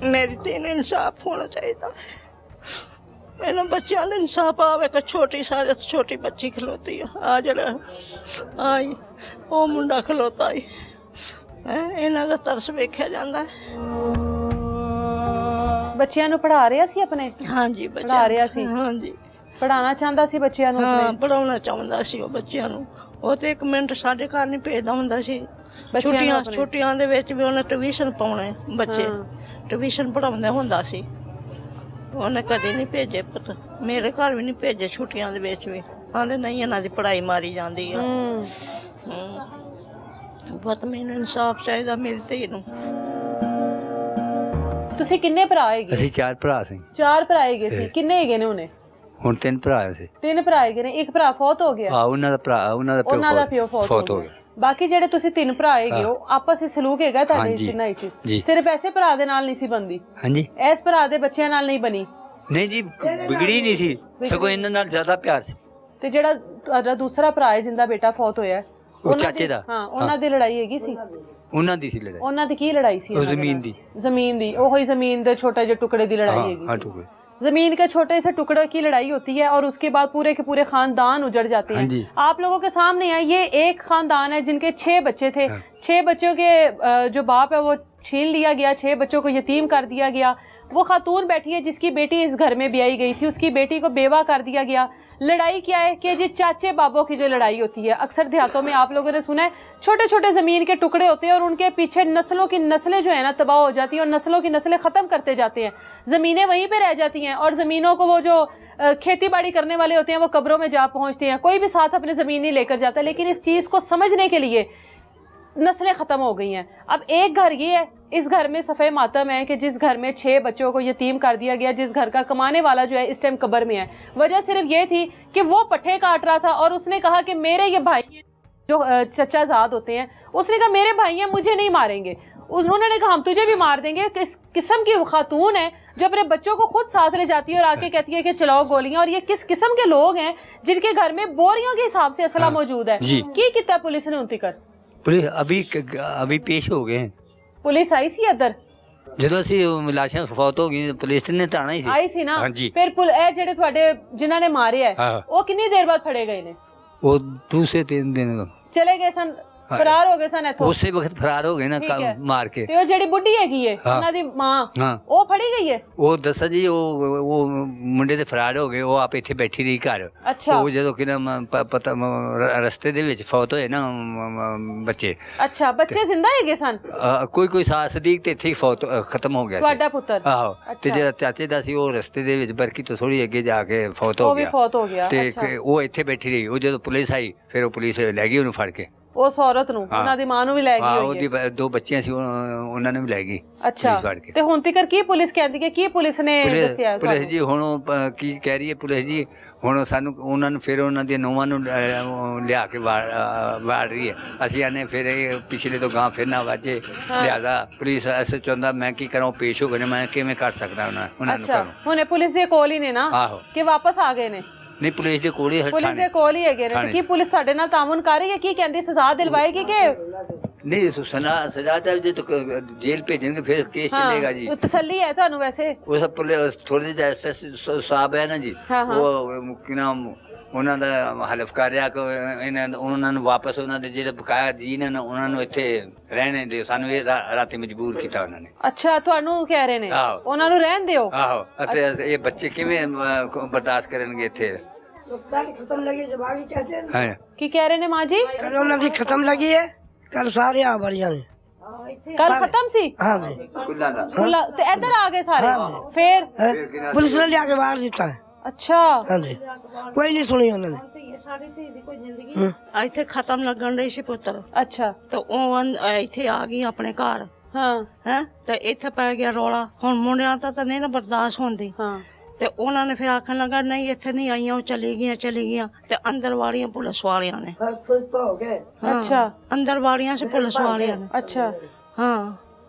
[SPEAKER 4] मेरी तीन इंसाफ होना चाहिए। मैंने बच्चों का इंसाफ आवे। एक छोटी सारे छोटी बच्ची खलोती है, आ जरा आई वो मुंडा खलोता है, इन्हों का तरस वेख्या जाता है।
[SPEAKER 1] ਬੱਚਿਆਂ ਨੂੰ ਪੜ੍ਹਾ ਰਿਹਾ ਸੀ ਆਪਣੇ?
[SPEAKER 4] हाँ जी
[SPEAKER 1] ਪੜ੍ਹਾ ਰਿਹਾ ਸੀ।
[SPEAKER 4] हाँ जी
[SPEAKER 1] ਪੜ੍ਹਾਉਣਾ ਚਾਹੁੰਦਾ ਸੀ ਬੱਚਿਆਂ ਨੂੰ
[SPEAKER 4] हाँ
[SPEAKER 1] ਆਪਣੇ?
[SPEAKER 4] पढ़ाना चाहता सी वो बच्चों ਨੂੰ। ਉਹ ਤੇ ਇੱਕ ਮਿੰਟ ਸਾਡੇ ਘਰ ਨਹੀਂ ਭੇਜਦਾ ਹੁੰਦਾ ਸੀ।
[SPEAKER 1] ਬੱਚਿਆਂ ਨੂੰ ਆਪਣੇ?
[SPEAKER 4] ਛੁੱਟੀਆਂ ਦੇ ਵਿੱਚ ਵੀ ਉਹਨੇ ਟਿਊਸ਼ਨ ਪਾਉਣੇ ਬੱਚੇ, ਟਿਊਸ਼ਨ ਪੜਾਉਂਦਾ ਹੁੰਦਾ ਸੀ। ਉਹਨੇ ਕਦੇ ਨਹੀਂ ਭੇਜੇ ਪੁੱਤ, ਮੇਰੇ ਘਰ ਵੀ ਨਹੀਂ ਭੇਜੇ ਛੁੱਟੀਆਂ ਦੇ ਵਿੱਚ ਵੀ। ਆਂਦੇ ਨਹੀਂ ਇਹਨਾਂ ਦੀ ਪੜ੍ਹਾਈ ਮਾਰੀ ਜਾਂਦੀ ਆ। ਬਹੁਤ ਮੈਨੂੰ ਇਨਸਾਫ ਚਾਹੀਦਾ ਮੇਰੀ ਧੀ ਨੂੰ।
[SPEAKER 1] ਤੁਸੀਂ ਕਿੰਨੇ ਭਰਾ ਹੈਗੇ?
[SPEAKER 2] ਅਸੀਂ 4 ਭਰਾ ਸੀ।
[SPEAKER 1] 4 ਭਰਾ ਹੈਗੇ ਸੀ। ਕਿੰਨੇ ਹੈਗੇ ਨੇ ਹੁਣੇ?
[SPEAKER 2] ਹੁਣ 3 ਭਰਾ ਸੀ।
[SPEAKER 1] 3 ਭਰਾ ਹੈਗੇ ਨੇ, ਇੱਕ ਭਰਾ ਫੌਤ ਹੋ ਗਿਆ।
[SPEAKER 2] ਉਹਨਾਂ ਦਾ ਭਰਾ, ਉਹਨਾਂ ਦਾ ਪਿਓ ਫੌਤ ਹੋ ਗਿਆ।
[SPEAKER 1] ਬਾਕੀ ਜਿਹੜੇ ਤੁਸੀਂ 3 ਭਰਾ ਹੈਗੇ ਹੋ, ਆਪਸ ਵਿੱਚ ਸਲੂਕ ਹੈਗਾ ਤੁਹਾਡੇ ਤਿੰਨਾਂ ਵਿੱਚ? ਸਿਰਫ ਐਸੇ ਭਰਾ ਦੇ ਨਾਲ ਨਹੀਂ ਸੀ ਬੰਦੀ?
[SPEAKER 2] ਹਾਂਜੀ।
[SPEAKER 1] ਇਸ ਭਰਾ ਦੇ ਬੱਚਿਆਂ ਨਾਲ ਨਹੀਂ ਬਣੀ?
[SPEAKER 2] ਨਹੀਂ ਜੀ, ਵਿਗੜੀ ਨਹੀਂ ਸੀ, ਸਗੋਂ ਇਹਨਾਂ ਨਾਲ ਜ਼ਿਆਦਾ ਪਿਆਰ ਸੀ।
[SPEAKER 1] ਤੇ ਜਿਹੜਾ ਤੁਹਾਡਾ ਦੂਸਰਾ ਭਰਾ ਹੈ ਜਿੰਦਾ ਬੇਟਾ ਫੌਤ ਹੋਇਆ,
[SPEAKER 2] ਉਹ ਚਾਚੇ ਦਾ,
[SPEAKER 1] ਹਾਂ, ਉਹਨਾਂ ਦੀ ਲੜਾਈ ਹੈਗੀ ਸੀ?
[SPEAKER 2] ਉਹਨਾਂ ਦੀ ਸੀ ਲੜਾਈ।
[SPEAKER 1] ਉਹਨਾਂ ਦੀ ਕੀ ਲੜਾਈ ਸੀ?
[SPEAKER 2] ਉਹ ਜ਼ਮੀਨ ਦੀ।
[SPEAKER 1] ਜ਼ਮੀਨ ਦੀ, ਉਹੀ ਜ਼ਮੀਨ ਦੇ छोटे ਜਿਹੇ टुकड़े ਦੀ लड़ाई हैगी।
[SPEAKER 2] हाँ, टुकड़े।
[SPEAKER 1] जमीन के छोटे से टुकड़े की लड़ाई होती है और उसके बाद पूरे के पूरे खानदान उजड़ जाते हैं। आप लोगों के सामने है, ये एक खानदान है जिनके 6 बच्चे थे। 6 बच्चों के जो बाप है वो छीन लिया गया, 6 बच्चों को यतीम कर दिया गया। वो खातून बैठी है जिसकी बेटी इस घर में ब्याई गई थी, उसकी बेटी को बेवा कर दिया गया। लड़ाई क्या है कि जी चाचे बाबों की जो लड़ाई होती है, अक्सर देहातों में आप लोगों ने सुना है, छोटे छोटे ज़मीन के टुकड़े होते हैं और उनके पीछे नस्लों की नस्लें जो है ना तबाह हो जाती हैं और नस्लों की नस्लें ख़त्म करते जाते हैं। ज़मीनें वहीं पे रह जाती हैं और ज़मीनों को वो जो खेती बाड़ी करने वाले होते हैं वो कब्रों में जा पहुँचते हैं। कोई भी साथ अपनी ज़मीन नहीं लेकर जाता। लेकिन इस चीज़ को समझने के लिए नस्लें ख़त्म हो गई हैं। अब एक घर ये है, इस घर में सफ़े मातम है कि जिस घर में 6 बच्चों को यतीम कर दिया गया, जिस घर का कमाने वाला जो है इस टाइम कब्र में है। वजह सिर्फ ये थी कि वो पट्ठे काट रहा था और उसने कहा कि मेरे ये भाई जो चचा ज़ाद होते हैं, उसने कहा मेरे भाई हैं, मुझे नहीं मारेंगे। उन्होंने कहा हम तुझे भी मार देंगे। किस किस्म की खातून है जो अपने बच्चों को खुद साथ ले जाती है और आके कहती है कि चलाओ गोलियां। और ये किस किस्म के लोग हैं जिनके घर में बोरियों के हिसाब से असला मौजूद है? की कितना पुलिस ने उनती कर?
[SPEAKER 2] पुलिस अभी पेश हो गए हैं।
[SPEAKER 1] पुलिस आई सी इधर
[SPEAKER 2] ਜਦੋਂ ਅਸੀਂ ਲਾਸ਼ਾਂ ਫੌਤ ਹੋ ਗਈ, ਪੁਲਿਸ ਨੇ ਤਾਂ ਆਣਾ ਹੀ ਸੀ।
[SPEAKER 1] ਆਈ ਸੀ ਨਾ। ਫਿਰ ਇਹ ਜਿਹੜੇ ਤੁਹਾਡੇ ਜਿਨ੍ਹਾਂ ਨੇ ਮਾਰਿਆ ਉਹ ਕਿੰਨੀ ਦੇਰ ਬਾਅਦ ਫੜੇ ਗਏ ਨੇ?
[SPEAKER 2] ਉਹ ਦੂਸਰੇ 3 ਦਿਨ
[SPEAKER 1] ਚਲੇ ਗਏ ਸਨ, ਫਰਾਰ ਹੋ ਗਏ ਸਨ ਇੱਥੋਂ?
[SPEAKER 2] ਉਸੇ ਵਕਤ ਫਰਾਰ ਹੋ ਗਏ ਨਾ, ਮਾਰ ਕੇ।
[SPEAKER 1] ਤੇ ਉਹ ਜਿਹੜੀ ਬੁੱਢੀ ਹੈਗੀ ਹੈ ਉਹਨਾਂ ਦੀ ਮਾਂ, ਉਹ ਫੜੀ ਗਈ ਹੈ?
[SPEAKER 2] ਉਹ ਦੱਸਾ ਜੀ, ਉਹ ਮੁੰਡੇ ਦੇ ਫਰਾਰ ਹੋ ਗਏ, ਉਹ ਆਪ ਇੱਥੇ ਬੈਠੀ ਰਹੀ ਘਰ।
[SPEAKER 1] ਅੱਛਾ।
[SPEAKER 2] ਉਹ ਜਦੋਂ ਕਿ ਪਤਾ ਰਸਤੇ ਦੇ ਵਿੱਚ ਫੌਤ ਹੋਏ ਨਾ ਬੱਚੇ।
[SPEAKER 1] ਅੱਛਾ, ਬੱਚੇ ਜ਼ਿੰਦਾ ਹੈਗੇ ਸਨ?
[SPEAKER 2] ਕੋਈ ਸਦੀਕ ਤੇ ਇੱਥੇ ਫੌਤ ਖਤਮ ਹੋ ਗਿਆ ਸੀ।
[SPEAKER 1] ਤੁਹਾਡਾ ਪੁੱਤਰ?
[SPEAKER 2] ਆਹੋ। ਤੇ ਜਿਹੜਾ ਚਾਚੇ ਦਾ ਸੀ ਉਹ ਰਸਤੇ ਦੇ ਵਿੱਚ ਬਰਕੀ ਤੋਂ ਥੋੜੀ ਅੱਗੇ ਜਾ ਕੇ ਫੌਤ ਹੋ ਗਿਆ।
[SPEAKER 1] ਉਹ ਵੀ ਫੌਤ ਹੋ ਗਿਆ।
[SPEAKER 2] ਤੇ ਉਹ ਇੱਥੇ ਬੈਠੀ ਰਹੀ। ਉਹ ਜਦੋਂ ਪੁਲਿਸ ਆਈ ਫਿਰ ਉਹ ਪੁਲਿਸ ਲੈ ਗਈ ਉਹਨੂੰ ਫੜ ਕੇ।
[SPEAKER 1] ਉਸ ਔਰਤ ਨੂੰ, ਉਹਨਾਂ ਦੀ ਮਾਂ ਨੂੰ ਵੀ ਲੈ ਗਈ ਹੋਈ ਹੈ?
[SPEAKER 2] ਉਹਦੀ 2 ਬੱਚੀਆਂ ਸੀ, ਉਹਨਾਂ ਨੂੰ ਵੀ ਲੈ ਗਈ।
[SPEAKER 1] ਅੱਛਾ। ਤੇ ਹੁਣ ਤੱਕ ਕੀ ਪੁਲਿਸ ਕਹਿੰਦੀ ਹੈ? ਕੀ ਪੁਲਿਸ ਨੇ ਦੱਸਿਆ?
[SPEAKER 2] ਪੁਲਿਸ ਜੀ ਹੁਣ ਕੀ ਕਹਿ ਰਹੀ ਹੈ ਪੁਲਿਸ ਜੀ, ਹੁਣ ਸਾਨੂੰ ਉਹਨਾਂ ਨੂੰ ਫਿਰ ਉਹਨਾਂ ਦੀਆਂ ਨੂੰਹਾਂ ਨੂੰ ਲਿਆ ਕੇ ਵਾੜ ਰਹੀ ਹੈ। ਅਸੀਂ ਆਨੇ ਫਿਰ ਇਹ ਪਿਛਲੇ ਤੋਂ ਗਾਂ ਫਿਰ ਨਾ ਵਾਜੇ, ਲਿਆਦਾ ਪੁਲਿਸ ਐਸੇ ਚਾਹੁੰਦਾ ਮੈਂ ਕੀ ਕਰਾਂ, ਪੇਸ਼ ਹੋ ਗਏ ਨੇ, ਮੈਂ ਕਿਵੇਂ ਕਰ ਸਕਦਾ ਉਹਨਾਂ ਨੂੰ?
[SPEAKER 1] ਹੁਣ ਪੁਲਿਸ ਦੇ ਕੋਲ ਹੀ ਨੇ ਨਾ ਕਿ ਵਾਪਸ ਆ ਗਏ ਨੇ?
[SPEAKER 2] ਨਹੀਂ, ਪੁਲਿਸ ਦੇ ਕੋਲ ਹੀ
[SPEAKER 1] ਹੈਗੇ ਨੇ। ਕੀ ਪੁਲਿਸ ਤੁਹਾਡੇ ਨਾਲ ਤਾਮੁਨ ਕਰ ਰਹੀ ਹੈ? ਕੀ ਕਹਿੰਦੀ, ਸਜ਼ਾ ਦਿਲਵਾਏਗੀ ਕਿ
[SPEAKER 2] ਨਹੀਂ? ਸਜ਼ਾ ਤਾਂ ਜੇ ਜੇਲ੍ਹ ਭੇਜਣਗੇ ਫਿਰ ਕੇਸ ਚੱਲੇਗਾ ਜੀ।
[SPEAKER 1] ਤਸੱਲੀ ਹੈ ਤੁਹਾਨੂੰ ਵੈਸੇ?
[SPEAKER 2] ਉਹ ਸਭ ਪੁਲਿਸ ਥੋੜੇ ਜਿਹਾ ਸਾਹਿਬ ਹੈ ਨਾ ਜੀ, ਉਹ ਕੀ ਨਾਮ ਉਹਨਾਂ ਦਾ ਹਲਫ ਕਰ ਰਿਹਾ ਕਿ ਉਹਨਾਂ ਨੂੰ ਵਾਪਸ ਉਹਨਾਂ ਦੇ ਜਿਹੜੇ ਬਕਾਇਆ ਜੀ ਨੇ ਉਹਨਾਂ ਨੂੰ ਇੱਥੇ ਰਹਿਣੇ ਦਿਓ। ਸਾਨੂੰ ਇਹ ਰਾਤੀ ਮਜਬੂਰ ਕੀਤਾ ਉਹਨਾਂ ਨੇ।
[SPEAKER 1] ਅੱਛਾ, ਤੁਹਾਨੂੰ ਕਹਿ ਰਹੇ ਨੇ ਉਹਨਾਂ ਨੂੰ ਰਹਿਣ ਦਿਓ?
[SPEAKER 2] ਆਹੋ। ਅਤੇ ਇਹ ਬੱਚੇ ਕਿਵੇਂ ਬਰਦਾਸ਼ਤ ਕਰਨਗੇ ਇੱਥੇ?
[SPEAKER 3] खत्म लगी जवाब कहते हैं।
[SPEAKER 1] की कह रहे ने माँ जी?
[SPEAKER 3] कल उन्होंने खत्म लगी है, कल सारे आ बढ़िया ने।
[SPEAKER 1] कल खत्म सी?
[SPEAKER 3] हाँ जी।
[SPEAKER 1] तो इधर आ गए सारे? फिर
[SPEAKER 3] पुलिस ने लिया के बाहर देता है।
[SPEAKER 1] अच्छा
[SPEAKER 3] ਹਾਂਜੀ ਕੋਈ ਨਹੀਂ ਸੁਣੀ ਉਹਨਾਂ ਨੇ
[SPEAKER 4] ਸਾਡੀ ਧੀ ਦੀ ਕੋਈ ਜ਼ਿੰਦਗੀ ਇੱਥੇ ਖਤਮ ਲੱਗਣ ਰਹੀ ਸੀ ਪੁੱਤਰ
[SPEAKER 1] अच्छा
[SPEAKER 4] ਤੇ ਉਹ ਇੱਥੇ ਆ ਗਈ ਆਪਣੇ ਘਰ
[SPEAKER 1] हाँ
[SPEAKER 4] ਹੈ ਤੇ ਇੱਥੇ ਪੈ ਗਿਆ ਰੌਲਾ ਹੁਣ ਮੁੰਡਿਆਂ ਤਾਂ ਨਹੀਂ ਨਾ ਬਰਦਾਸ਼ਤ ਹੁੰਦੀ
[SPEAKER 1] हाँ
[SPEAKER 4] ਤੇ ਉਹਨਾਂ ਨੇ ਫਿਰ ਆਖਣ ਲੱਗਾ ਨਹੀਂ ਇੱਥੇ ਨਹੀਂ ਆਈਆਂ ਉਹ ਚਲੀ ਗਈਆਂ ਤੇ ਅੰਦਰ ਵਾਲੀਆਂ ਪੁਲਿਸ ਵਾਲਿਆਂ ਨੇ
[SPEAKER 3] ਖੁਸ਼ ਤਾਂ ਹੋ ਗਏ
[SPEAKER 1] अच्छा
[SPEAKER 4] ਅੰਦਰ ਵਾਲੀਆਂ ਸੀ ਪੁਲਿਸ ਵਾਲਿਆਂ ਨੇ
[SPEAKER 1] अच्छा
[SPEAKER 4] ਹਾਂ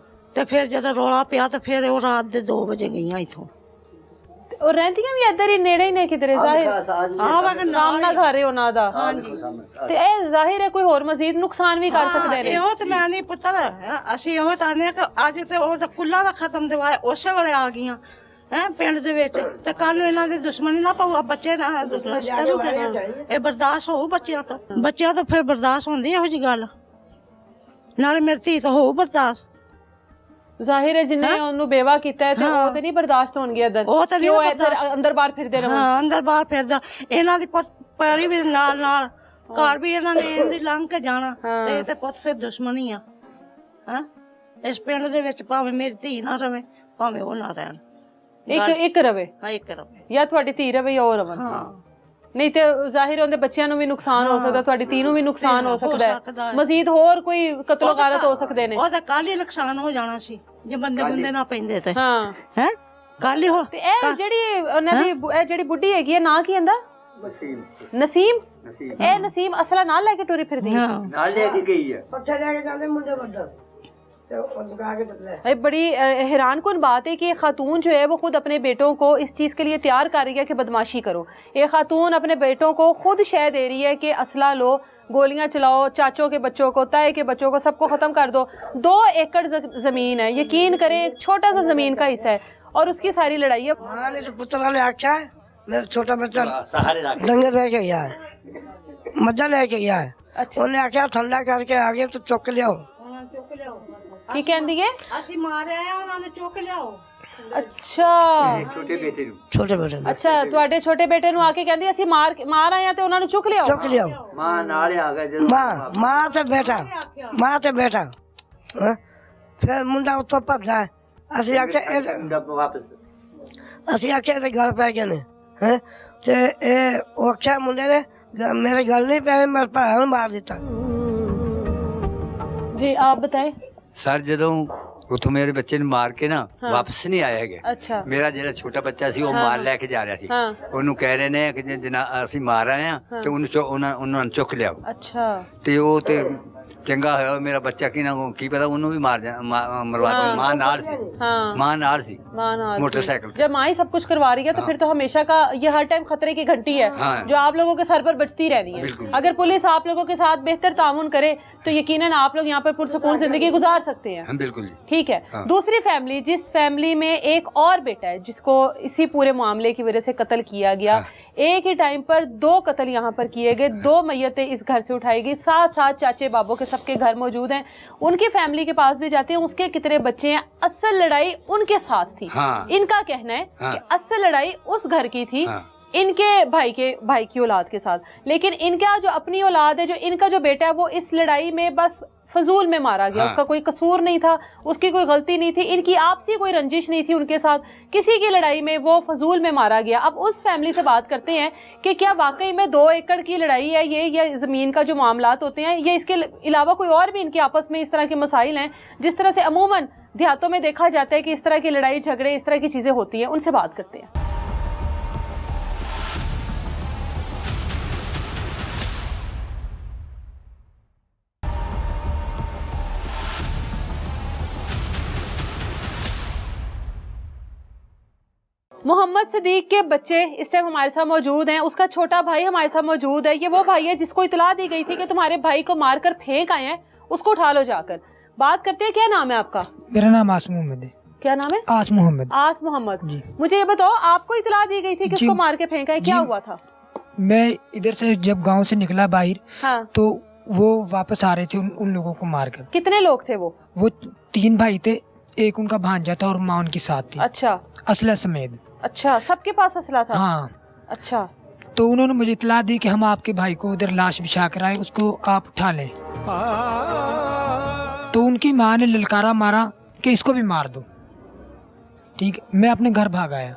[SPEAKER 4] ਤੇ ਫਿਰ ਜਦੋਂ ਰੌਲਾ ਪਿਆ ਤਾਂ ਫਿਰ ਉਹ ਰਾਤ ਦੇ 2 ਵਜੇ ਗਈਆਂ ਇੱਥੋਂ
[SPEAKER 1] और रहंदियां भी इधर ही नेड़े ही ने किधरे जाहिर
[SPEAKER 4] ਹਾਂ ਵਾ
[SPEAKER 1] सामना घर है ਉਹਨਾਂ ਦਾ ਤੇ ਇਹ ਜ਼ਾਹਿਰ ਹੈ ਕੋਈ ਹੋਰ ਮਜ਼ੀਦ ਨੁਕਸਾਨ ਵੀ ਕਰ ਸਕਦੇ ਨੇ
[SPEAKER 4] ਇਹੋ ਤੇ ਮੈਂ ਨਹੀਂ ਪੁੱਤਰ ਅਸੀਂ ਇਹੋ ਤਾਂ ਨੇ ਕਿ ਅੱਜ ਤੇ ਉਹ ਤਾਂ ਕੁੱਲਾ ਦਾ ਖਤਮ ਦਿਵਾਇਆ ਉਸੇ ਵੇਲੇ ਆ ਗਈਆਂ ਹੈ ਪਿੰਡ ਦੇ ਵਿੱਚ ਤੇ ਕੱਲ ਨੂੰ ਇਹਨਾਂ ਦੀ ਦੁਸ਼ਮਣੀ ਨਾ ਪਾਉ ਬੱਚੇ ਨਾ ਇਹ ਬਰਦਾਸ਼ਤ ਹੋਊ ਬੱਚਿਆਂ ਤੋਂ ਫਿਰ ਬਰਦਾਸ਼ਤ ਹੁੰਦੀ ਇਹੋ ਜੀ ਗੱਲ ਨਾਲੇ ਮੇਰੀ ਧੀ ਤਾਂ ਹੋਊ ਬਰਦਾਸ਼ਤ
[SPEAKER 1] ਜ਼ਾਹਿਰ ਹੈ ਜਿੰਨੇ ਉਹਨੂੰ ਬੇਵਾ ਕੀਤਾ ਹੈ ਤੇ ਉਹ ਤੇ ਨਹੀਂ ਬਰਦਾਸ਼ਤ ਹੋਣਗੇ ਇਧਰ
[SPEAKER 4] ਉਹ ਤਾਂ ਨਹੀਂ
[SPEAKER 1] ਉਹ ਇੱਧਰ ਅੰਦਰ ਬਾਹਰ ਫਿਰਦੇ ਰਹਿਣ
[SPEAKER 4] ਹਾਂ ਅੰਦਰ ਬਾਹਰ ਫਿਰਦਾ ਇਹਨਾਂ ਦੀ ਪੈਲੀ ਵੀ ਨਾਲ ਘਰ ਵੀ ਇਹਨਾਂ ਨੇ ਇਹਦੀ ਲੰਘ ਕੇ ਜਾਣਾ ਤੇ ਇਹ ਤੇ ਪੁੱਤ ਫਿਰ ਦੁਸ਼ਮਣੀ ਆ ਹਾਂ ਇਸ ਪਿੰਡ ਦੇ ਵਿੱਚ ਭਾਵੇਂ ਮੇਰੀ ਧੀ ਨਾ ਰਵੇ ਭਾਵੇਂ ਉਹ ਨਾ ਰਹਿਣ
[SPEAKER 1] ਇੱਕ ਰਵੇ
[SPEAKER 4] ਹਾਂ ਇੱਕ ਰਵੇ
[SPEAKER 1] ਜਾਂ ਤੁਹਾਡੀ ਧੀ ਰਵੇ ਜਾਂ ਉਹ ਰਵਣ
[SPEAKER 4] ਹਾਂ
[SPEAKER 1] ਨਹੀਂ ਤੇ ਜ਼ਾਹਿਰ ਉਹਦੇ ਬੱਚਿਆਂ ਨੂੰ ਵੀ ਨੁਕਸਾਨ ਹੋ ਸਕਦਾ ਤੁਹਾਡੀ ਧੀ ਨੂੰ ਵੀ ਨੁਕਸਾਨ ਹੋ ਸਕਦਾ ਹੈ ਮਜ਼ੀਦ ਹੋਰ ਕੋਈ ਕਤਲ ਗਾਰਤ ਹੋ ਸਕਦੇ ਨੇ
[SPEAKER 4] ਉਹ ਤਾਂ ਕੱਲ ਹੀ ਨੁਕਸਾਨ ਹੋ ਜਾਣਾ ਸੀ ਜੇ ਬੰਦੇ ਨਾ ਪੈਂਦੇ ਤੇ
[SPEAKER 1] ਹਾਂ
[SPEAKER 4] ਹੈ ਕੱਲ ਹੀ ਹੋ
[SPEAKER 1] ਤੇ ਇਹ ਜਿਹੜੀ ਉਹਨਾਂ ਦੀ ਇਹ ਜਿਹੜੀ ਬੁੱਢੀ ਹੈਗੀ ਹੈ ਨਾਂ ਕੀ ਹੁੰਦਾ ਨਸੀਮ ਇਹ ਨਸੀਮ ਅਸਲਾ ਨਾਲ ਲੈ ਕੇ ਟੁਰੀ ਫਿਰਦੀ ਹੈ
[SPEAKER 2] ਨਾਲ ਲੈ ਕੇ ਗਈ ਹੈ
[SPEAKER 3] ਪੱਠੇ ਲੈ ਕੇ ਜਾਂਦੇ ਮੁੰਡੇ ਵੱਡਾ ਤੇ ਉਹ ਦੁਕਾ ਕੇ ਚੱਲੇ
[SPEAKER 1] बड़ी हैरान कुन बात है कि ये खातून जो है वो खुद अपने बेटों को इस चीज़ के लिए तैयार कर रही है कि बदमाशी करो ये खातून अपने बेटों को खुद शह दे रही है कि असला लो गोलियां चलाओ चाचों के बच्चों को ताए के बच्चों को सबको ख़त्म कर दो 2 एकड़ ज़मीन है यकीन करें एक छोटा सा ज़मीन का हिस्सा है और उसकी सारी लड़ाई है
[SPEAKER 3] मां ने पुत्र ने आख्या है मेरा छोटा बच्चा डंगर लेके गया है मज्जा लेके गया है
[SPEAKER 1] अच्छा
[SPEAKER 3] उन्हें आख्या ठंडा करके आ गए तो चुक लिया
[SPEAKER 4] ਚੁੱਕ ਲਿਆਓ
[SPEAKER 1] की कहती है
[SPEAKER 4] ਅਸੀਂ ਮਾਰਿਆ ਆ ਉਹਨਾਂ ਨੂੰ ਚੁੱਕ ਲਿਆਓ
[SPEAKER 1] अच्छा
[SPEAKER 2] ਛੋਟੇ ਬੇਟੇ ਨੂੰ
[SPEAKER 3] छोटे बेटे ने
[SPEAKER 1] अच्छा ਤੁਹਾਡੇ ਛੋਟੇ ਬੇਟੇ ਨੂੰ ਆ ਕੇ ਕਹਿੰਦੀ ਅਸੀਂ ਮਾਰ ਆਏ ਆ ਤੇ ਉਹਨਾਂ ਨੂੰ ਚੁੱਕ ਲਿਆਓ
[SPEAKER 3] चुक लिया
[SPEAKER 2] ਮਾਂ ਨਾਲ ਆ ਗਿਆ ਜਦੋਂ
[SPEAKER 3] मां ते बेटा हाँ? फिर मुंडा उत्तों भजा ਅਸੀਂ आख्या
[SPEAKER 2] ਵਾਪਸ
[SPEAKER 3] ਅਸੀਂ आख्या ਇਹਦੇ ਗੱਲ ਪੈ ਗਏ ਨੇ ਹੈ ਤੇ ਇਹ ਉਹ ਆਖਿਆ ਮੁੰਡੇ ਨੇ ਮੇਰੇ ਗੱਲ ਨਹੀਂ ਪੈ ਮੇਰੇ ਭਰਾ ਨੂੰ ਮਾਰ ਦਿੱਤਾ
[SPEAKER 1] जी आप बताएं
[SPEAKER 2] ਸਰ ਜਦੋਂ ਉਥੋਂ ਮੇਰੇ ਬੱਚੇ ਨੂੰ ਮਾਰ ਕੇ ਨਾ ਵਾਪਸ ਨਹੀਂ ਆਇਆ ਹੈਗਾ
[SPEAKER 1] अच्छा
[SPEAKER 2] ਮੇਰਾ ਜਿਹੜਾ ਛੋਟਾ ਬੱਚਾ ਸੀ ਉਹ ਮਾਲ ਲੈ ਕੇ ਜਾ ਰਿਹਾ ਸੀ
[SPEAKER 1] ਹਾਂ।
[SPEAKER 2] ਉਹਨੂੰ ਕਹਿ ਰਹੇ ਨੇ ਕਿ ਜਿਨਾ ਅਸੀਂ ਮਾਰ ਆਏ ਆ ਤੇ ਉਹਨਾਂ ਨੂੰ ਚੁੱਕ ਲਿਆਓ
[SPEAKER 1] अच्छा
[SPEAKER 2] ਤੇ ਉਹ ਤੇ ਚੰਗਾ ਹੋਇਆ ਮੇਰਾ ਬੱਚਾ ਕੀ ਪਤਾ ਉਹਨੂੰ ਵੀ ਮਰਵਾ ਦੇ ਮਾਂ ਨਾਲ ਸੀ
[SPEAKER 1] हाँ
[SPEAKER 2] ਮਾਂ ਨਾਲ ਸੀ
[SPEAKER 1] मां नाज
[SPEAKER 2] मोटरसाइकिल
[SPEAKER 1] जब माँ ही सब कुछ करवा रही है तो फिर तो हमेशा का ये हर टाइम खतरे की घंटी है
[SPEAKER 2] हाँ।
[SPEAKER 1] जो आप लोगों के सर पर बजती रहनी है
[SPEAKER 2] बिल्कुल।
[SPEAKER 1] अगर पुलिस आप लोगों के साथ बेहतर ताउन करे तो यकीनन आप लोग यहाँ पर पुरसकून जिंदगी गुजार सकते हैं
[SPEAKER 2] हम बिल्कुल
[SPEAKER 1] ठीक है
[SPEAKER 2] हाँ।
[SPEAKER 1] दूसरी फैमिली जिस फैमिली में एक और बेटा है जिसको इसी पूरे मामले की वजह से कत्ल किया गया एक ही टाइम पर 2 कत्ल यहाँ पर किए गए 2 मैयतें इस घर से उठाई गई साथ चाचे बाबों के सबके घर मौजूद हैं उनकी फैमिली के पास भी जाते हैं उसके कितने बच्चे हैं असल लड़ाई उनके साथ थी
[SPEAKER 2] हाँ।
[SPEAKER 1] इनका कहना है
[SPEAKER 2] हाँ।
[SPEAKER 1] कि असल लड़ाई उस घर की थी
[SPEAKER 2] हाँ।
[SPEAKER 1] इनके भाई की औलाद के साथ लेकिन इनका जो अपनी औलाद है जो इनका जो बेटा है वो इस लड़ाई में बस फजूल में मारा गया
[SPEAKER 2] हाँ।
[SPEAKER 1] उसका कोई कसूर नहीं था उसकी कोई गलती नहीं थी इनकी आपसी कोई रंजिश नहीं थी उनके साथ किसी की लड़ाई में वो फजूल में मारा गया अब उस फैमिली से बात करते हैं कि क्या वाकई में 2 एकड़ की लड़ाई है ये या ज़मीन का जो मामलात होते हैं ये इसके अलावा कोई और भी इनके आपस में इस तरह के मसाइल हैं जिस तरह से अमूमन देहातों में देखा जाता है कि इस तरह की लड़ाई झगड़े इस तरह की चीज़ें होती हैं उनसे बात करते हैं। मोहम्मद सदीक के बच्चे इस टाइम हमारे साथ मौजूद हैं उसका छोटा भाई हमारे साथ मौजूद है ये वो भाई है जिसको इतला दी गई थी कि तुम्हारे भाई को मारकर फेंक आए हैं उसको उठा लो जाकर बात करते हैं क्या नाम है आपका
[SPEAKER 5] मेरा नाम आस मोहम्मद है।
[SPEAKER 1] क्या नाम है
[SPEAKER 5] आस मोहम्मद।
[SPEAKER 1] आस मोहम्मद
[SPEAKER 5] जी।
[SPEAKER 1] मुझे ये बताओ आपको इतला दी गई थी कि
[SPEAKER 5] जी।
[SPEAKER 1] उसको मार के फेंका है क्या
[SPEAKER 5] जी।
[SPEAKER 1] हुआ था?
[SPEAKER 5] मैं इधर से जब गांव से निकला बाहर
[SPEAKER 1] हाँ
[SPEAKER 5] तो वो वापस आ रहे थे उन लोगों को मारकर।
[SPEAKER 1] कितने लोग थे वो?
[SPEAKER 5] 3 भाई थे एक उनका भांजा था और माँ उनके साथ थी
[SPEAKER 1] अच्छा
[SPEAKER 5] असला समेत।
[SPEAKER 1] अच्छा सबके पास असला था?
[SPEAKER 5] हाँ
[SPEAKER 1] अच्छा
[SPEAKER 5] तो उन्होंने मुझे इतला दी कि हम आपके भाई को उधर लाश बिछा कर आए उसको आप उठा लें। तो उनकी माँ ने ललकारा मारा कि इसको भी मार दो। ठीक मैं अपने घर भाग आया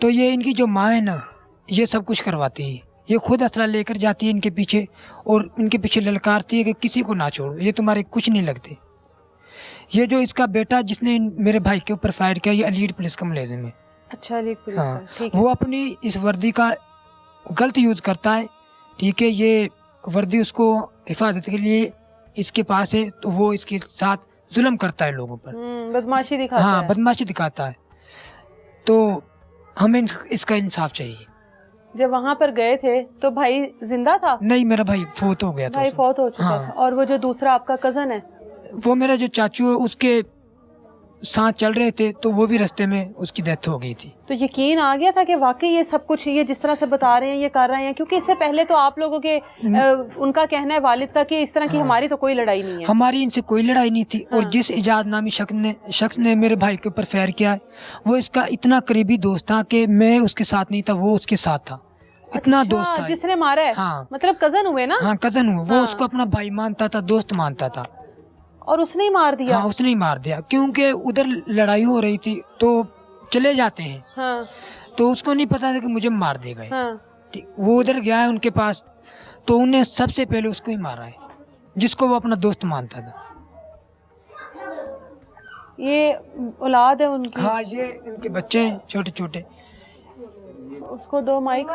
[SPEAKER 5] तो ये इनकी जो माँ है ना, ये सब कुछ करवाती है। ये खुद असला लेकर जाती है इनके पीछे और इनके पीछे ललकारती है कि किसी को ना छोड़ो, ये तुम्हारे कुछ नहीं लगते। ये जो इसका बेटा जिसने मेरे भाई के ऊपर फायर किया, ये लीड पुलिस का मुलाजिम है।
[SPEAKER 1] अच्छा, लीड पुलिस
[SPEAKER 5] हाँ,
[SPEAKER 1] का, ठीक है।
[SPEAKER 5] वो अपनी इस वर्दी का गलत यूज़ करता है, ठीक है। ये वर्दी उसको हिफाजत के लिए इसके पास है, तो वो इसके साथ जुल्म करता है लोगों पर।
[SPEAKER 1] बदमाशी दिखाता
[SPEAKER 5] हाँ,
[SPEAKER 1] है।
[SPEAKER 5] बदमाशी दिखाता है। तो हमें इसका इंसाफ चाहिए।
[SPEAKER 1] जब वहाँ पर गए थे तो भाई जिंदा था?
[SPEAKER 5] नहीं, मेरा भाई फोत हो गया था।
[SPEAKER 1] भाई
[SPEAKER 5] उसमें।
[SPEAKER 1] फौत हो चुका
[SPEAKER 5] हाँ।
[SPEAKER 1] था। और वो जो दूसरा आपका कजन है,
[SPEAKER 5] वो मेरा जो चाचू है उसके साथ चल रहे थे, तो वो भी रास्ते में उसकी डेथ हो गई थी।
[SPEAKER 1] तो यकीन आ गया था कि वाकई ये सब कुछ ये जिस तरह से बता रहे हैं ये कर रहे हैं? क्योंकि इससे पहले तो आप लोगों के उनका कहना है वालिद का कि इस तरह की हमारी तो कोई लड़ाई नहीं है।
[SPEAKER 5] हमारी इनसे कोई लड़ाई नहीं थी। और जिस इजाज नामी शख्स ने मेरे भाई के ऊपर फायर किया है, वो इसका इतना करीबी दोस्त था कि मैं उसके साथ नहीं था, वो उसके साथ था। इतना दोस्त था
[SPEAKER 1] जिसने मारा है।
[SPEAKER 5] हाँ।
[SPEAKER 1] मतलब कजन हुए ना?
[SPEAKER 5] हाँ, कजन हुए। वो उसको अपना भाई मानता था, दोस्त मानता था।
[SPEAKER 1] और उसने ही मार दिया?
[SPEAKER 5] हाँ, उसने ही मार दिया, क्योंकि उधर लड़ाई हो रही थी तो चले जाते हैं।
[SPEAKER 1] हाँ।
[SPEAKER 5] तो उसको नहीं पता था कि मुझे मार देगा।
[SPEAKER 1] हाँ।
[SPEAKER 5] वो उधर गया है उनके पास, तो उन्हें सबसे पहले उसको ही मारा है, जिसको वो अपना दोस्त मानता था।
[SPEAKER 1] ये औलाद है उनकी?
[SPEAKER 5] हाँ, ये इनके बच्चे हैं छोटे छोटे।
[SPEAKER 1] उसको दो माइक।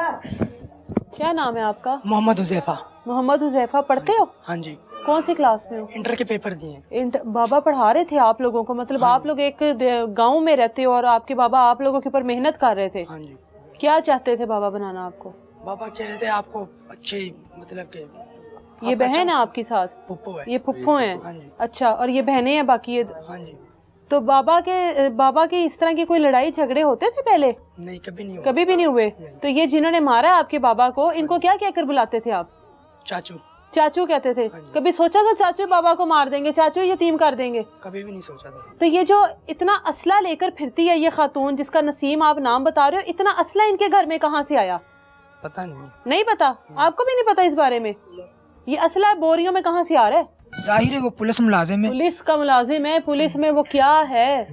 [SPEAKER 1] क्या नाम है आपका?
[SPEAKER 5] मोहम्मद हुजैफा।
[SPEAKER 1] मोहम्मद हुजैफा। पढ़ते हो?
[SPEAKER 5] हाँ जी।
[SPEAKER 1] कौन सी क्लास में हो?
[SPEAKER 5] इंटर के पेपर दिए।
[SPEAKER 1] बाबा पढ़ा रहे थे आप लोगों को? मतलब आप लोग एक गांव में रहते हो और आपके बाबा आप लोगों के ऊपर मेहनत कर रहे थे।
[SPEAKER 5] हाँ जी।
[SPEAKER 1] क्या चाहते थे बाबा बनाना आपको?
[SPEAKER 5] बाबा कह रहे थे आपको अच्छे, मतलब के
[SPEAKER 1] ये बहन है आपकी साथ?
[SPEAKER 5] पुप्पो है।
[SPEAKER 1] ये पुप्पो हैं?
[SPEAKER 5] हाँ जी।
[SPEAKER 1] अच्छा, और ये बहनें हैं बाकी? ये
[SPEAKER 5] हाँ जी।
[SPEAKER 1] तो बाबा की इस तरह की कोई लड़ाई झगड़े होते थे पहले?
[SPEAKER 5] नहीं, कभी नहीं हुआ।
[SPEAKER 1] कभी भी नहीं हुए? तो ये जिन्होंने मारा आपके बाबा को, इनको क्या कहकर बुलाते थे आप?
[SPEAKER 5] चाचू।
[SPEAKER 1] चाचू कहते थे? कभी सोचा था चाचू बाबा को मार देंगे, चाचू यतीम कर देंगे?
[SPEAKER 5] कभी भी नहीं सोचा था।
[SPEAKER 1] तो ये जो इतना असला लेकर फिरती है ये खातून, जिसका नसीम आप नाम बता रहे हो, इतना असला इनके घर में कहाँ से आया?
[SPEAKER 5] पता नहीं।
[SPEAKER 1] नहीं पता? आपको भी नहीं पता इस बारे में? ये असला बोरियों में कहाँ से आ रहा है?
[SPEAKER 5] जाहिर है वो पुलिस मुलाजिम है।
[SPEAKER 1] पुलिस का मुलाजिम है? पुलिस में वो क्या है?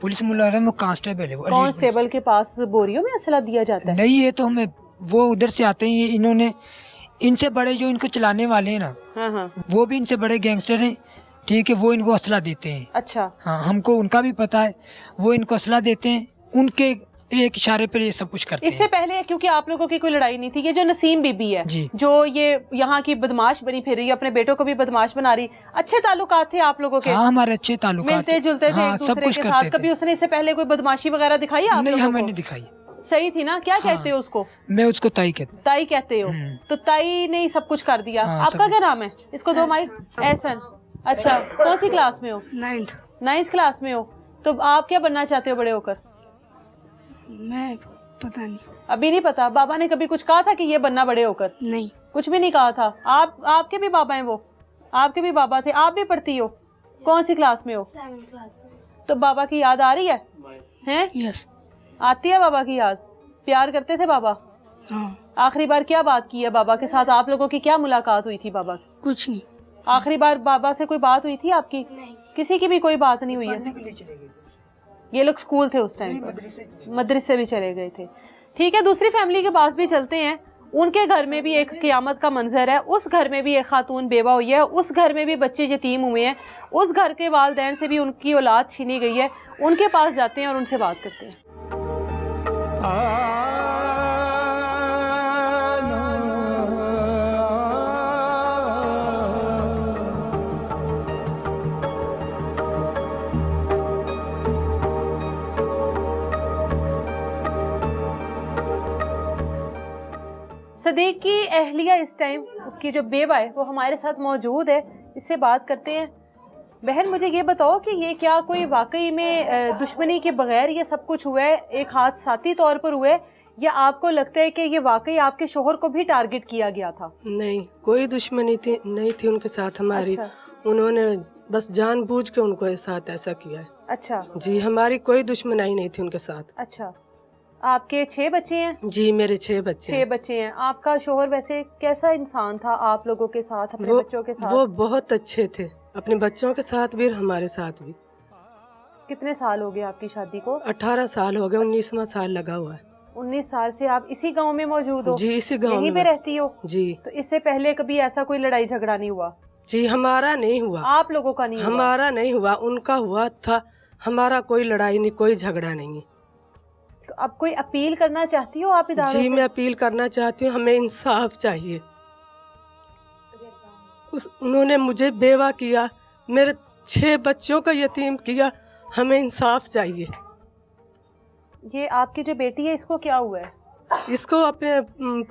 [SPEAKER 5] पुलिस मुलाजिम, वो कांस्टेबल है। वो
[SPEAKER 1] कांस्टेबल के पास बोरियों में असला दिया जाता है?
[SPEAKER 5] नहीं, ये तो हमें वो उधर से आते हैं। इन्होंने इनसे बड़े जो इनको चलाने वाले हैं ना,
[SPEAKER 1] हाँ हाँ।
[SPEAKER 5] वो भी इनसे बड़े गैंगस्टर हैं, ठीक है। वो इनको असला देते हैं।
[SPEAKER 1] अच्छा।
[SPEAKER 5] हाँ, हमको उनका भी पता है। वो इनको असला देते हैं, उनके एक इशारे पर ये सब कुछ करते
[SPEAKER 1] इससे
[SPEAKER 5] हैं।
[SPEAKER 1] पहले क्योंकि आप लोगों की कोई लड़ाई नहीं थी, ये जो नसीम बीबी है
[SPEAKER 5] जी।
[SPEAKER 1] जो ये यहाँ की बदमाश बनी फिर रही है, अपने बेटों को भी बदमाश बना रही, अच्छे ताल्लुकात थे आप लोगों के?
[SPEAKER 5] हाँ, हमारे अच्छे ताल्लुकात,
[SPEAKER 1] मिलते जुलते थे
[SPEAKER 5] हाँ,
[SPEAKER 1] एक
[SPEAKER 5] सब
[SPEAKER 1] दूसरे
[SPEAKER 5] कुछ
[SPEAKER 1] के
[SPEAKER 5] करते
[SPEAKER 1] साथ?
[SPEAKER 5] थे।
[SPEAKER 1] कभी उसने इससे पहले कोई बदमाशी वगैरह दिखाई आप
[SPEAKER 5] नहीं,
[SPEAKER 1] लोगों
[SPEAKER 5] हमें
[SPEAKER 1] को?
[SPEAKER 5] नहीं दिखाई।
[SPEAKER 1] सही थी ना? क्या कहते हो उसको?
[SPEAKER 5] मैं उसको ताई कहता।
[SPEAKER 1] ताई कहते हो? तो ताई ने ही सब कुछ कर दिया।
[SPEAKER 5] हाँ,
[SPEAKER 1] आपका
[SPEAKER 5] सब
[SPEAKER 1] क्या नाम है? इसको दो माइक। एहसन। अच्छा, कौन सी क्लास में हो? 9th क्लास में हो। तो आप क्या बनना चाहते हो बड़े होकर?
[SPEAKER 6] मैं पता नहीं।
[SPEAKER 1] अभी नहीं पता? बाबा ने कभी कुछ कहा था कि ये बनना बड़े होकर?
[SPEAKER 6] नहीं।
[SPEAKER 1] कुछ भी नहीं कहा था। आपके भी बाबा हैं? वो आपके भी बाबा थे? आप भी पढ़ती हो? कौन सी क्लास में हो?
[SPEAKER 6] 7th class.
[SPEAKER 1] तो बाबा की याद आ रही है? हैं?
[SPEAKER 6] यस।
[SPEAKER 1] आती है बाबा की याद? प्यार करते थे बाबा?
[SPEAKER 6] हाँ।
[SPEAKER 1] आखिरी बार क्या बात की है बाबा के साथ? आप लोगों की क्या मुलाकात हुई थी बाबा की?
[SPEAKER 6] कुछ नहीं।
[SPEAKER 1] आखिरी बार बाबा से कोई बात हुई थी आपकी?
[SPEAKER 6] नहीं।
[SPEAKER 1] किसी की भी कोई बात नहीं हुई है? ये लोग स्कूल थे उस टाइम पर? मदरसे भी चले गए थे। ठीक है, दूसरी फैमिली के पास भी चलते हैं। उनके घर में भी एक क़यामत का मंजर है। उस घर में भी एक खातून बेवा हुई है, उस घर में भी बच्चे यतीम हुए हैं, उस घर के वालिदैन से भी उनकी औलाद छीनी गई है। उनके पास जाते हैं और उनसे बात करते हैं। सदीक की अहलिया इस टाइम, उसकी जो बेवा है वो हमारे साथ मौजूद है, इससे बात करते हैं। बहन, मुझे ये बताओ कि ये क्या कोई वाकई में दुश्मनी के बगैर ये सब कुछ हुआ है, एक हादसाती तौर पर हुआ है, या आपको लगता है कि ये वाकई आपके शोहर को भी टारगेट किया गया था?
[SPEAKER 7] नहीं, कोई दुश्मनी नहीं थी उनके साथ हमारी।
[SPEAKER 1] अच्छा।
[SPEAKER 7] उन्होंने बस जानबूझ के उनको साथ ऐसा किया है।
[SPEAKER 1] अच्छा
[SPEAKER 7] जी, हमारी कोई दुश्मनाई नहीं थी उनके साथ।
[SPEAKER 1] अच्छा। आपके 6 बच्चे हैं?
[SPEAKER 7] जी, मेरे 6 बच्चे
[SPEAKER 1] 6 बच्चे हैं। आपका शोहर वैसे कैसा इंसान था आप लोगों के साथ, अपने बच्चों के साथ?
[SPEAKER 7] वो बहुत अच्छे थे, अपने बच्चों के साथ भी और हमारे साथ भी।
[SPEAKER 1] कितने साल हो गए आपकी शादी को?
[SPEAKER 7] 18 साल हो गए, 19वां साल लगा हुआ है।
[SPEAKER 1] 19 साल से आप इसी गांव में मौजूद हो?
[SPEAKER 7] जी, इसी गांव
[SPEAKER 1] यहीं
[SPEAKER 7] में
[SPEAKER 1] पे रहती हो?
[SPEAKER 7] जी।
[SPEAKER 1] तो इससे पहले कभी ऐसा कोई लड़ाई झगड़ा नहीं हुआ?
[SPEAKER 7] जी हमारा नहीं हुआ।
[SPEAKER 1] आप लोगों का नहीं हुआ?
[SPEAKER 7] हमारा नहीं हुआ, उनका हुआ था। हमारा कोई लड़ाई नहीं, कोई झगड़ा नहीं।
[SPEAKER 1] तो अब कोई अपील करना चाहती हो आप इदारों
[SPEAKER 7] जी
[SPEAKER 1] से?
[SPEAKER 7] मैं अपील करना चाहती हूँ, हमें इंसाफ चाहिए। उन्होंने मुझे बेवा किया, मेरे 6 बच्चों का यतीम किया, हमें इंसाफ चाहिए।
[SPEAKER 1] ये आपकी जो बेटी है इसको क्या हुआ है?
[SPEAKER 7] इसको अपने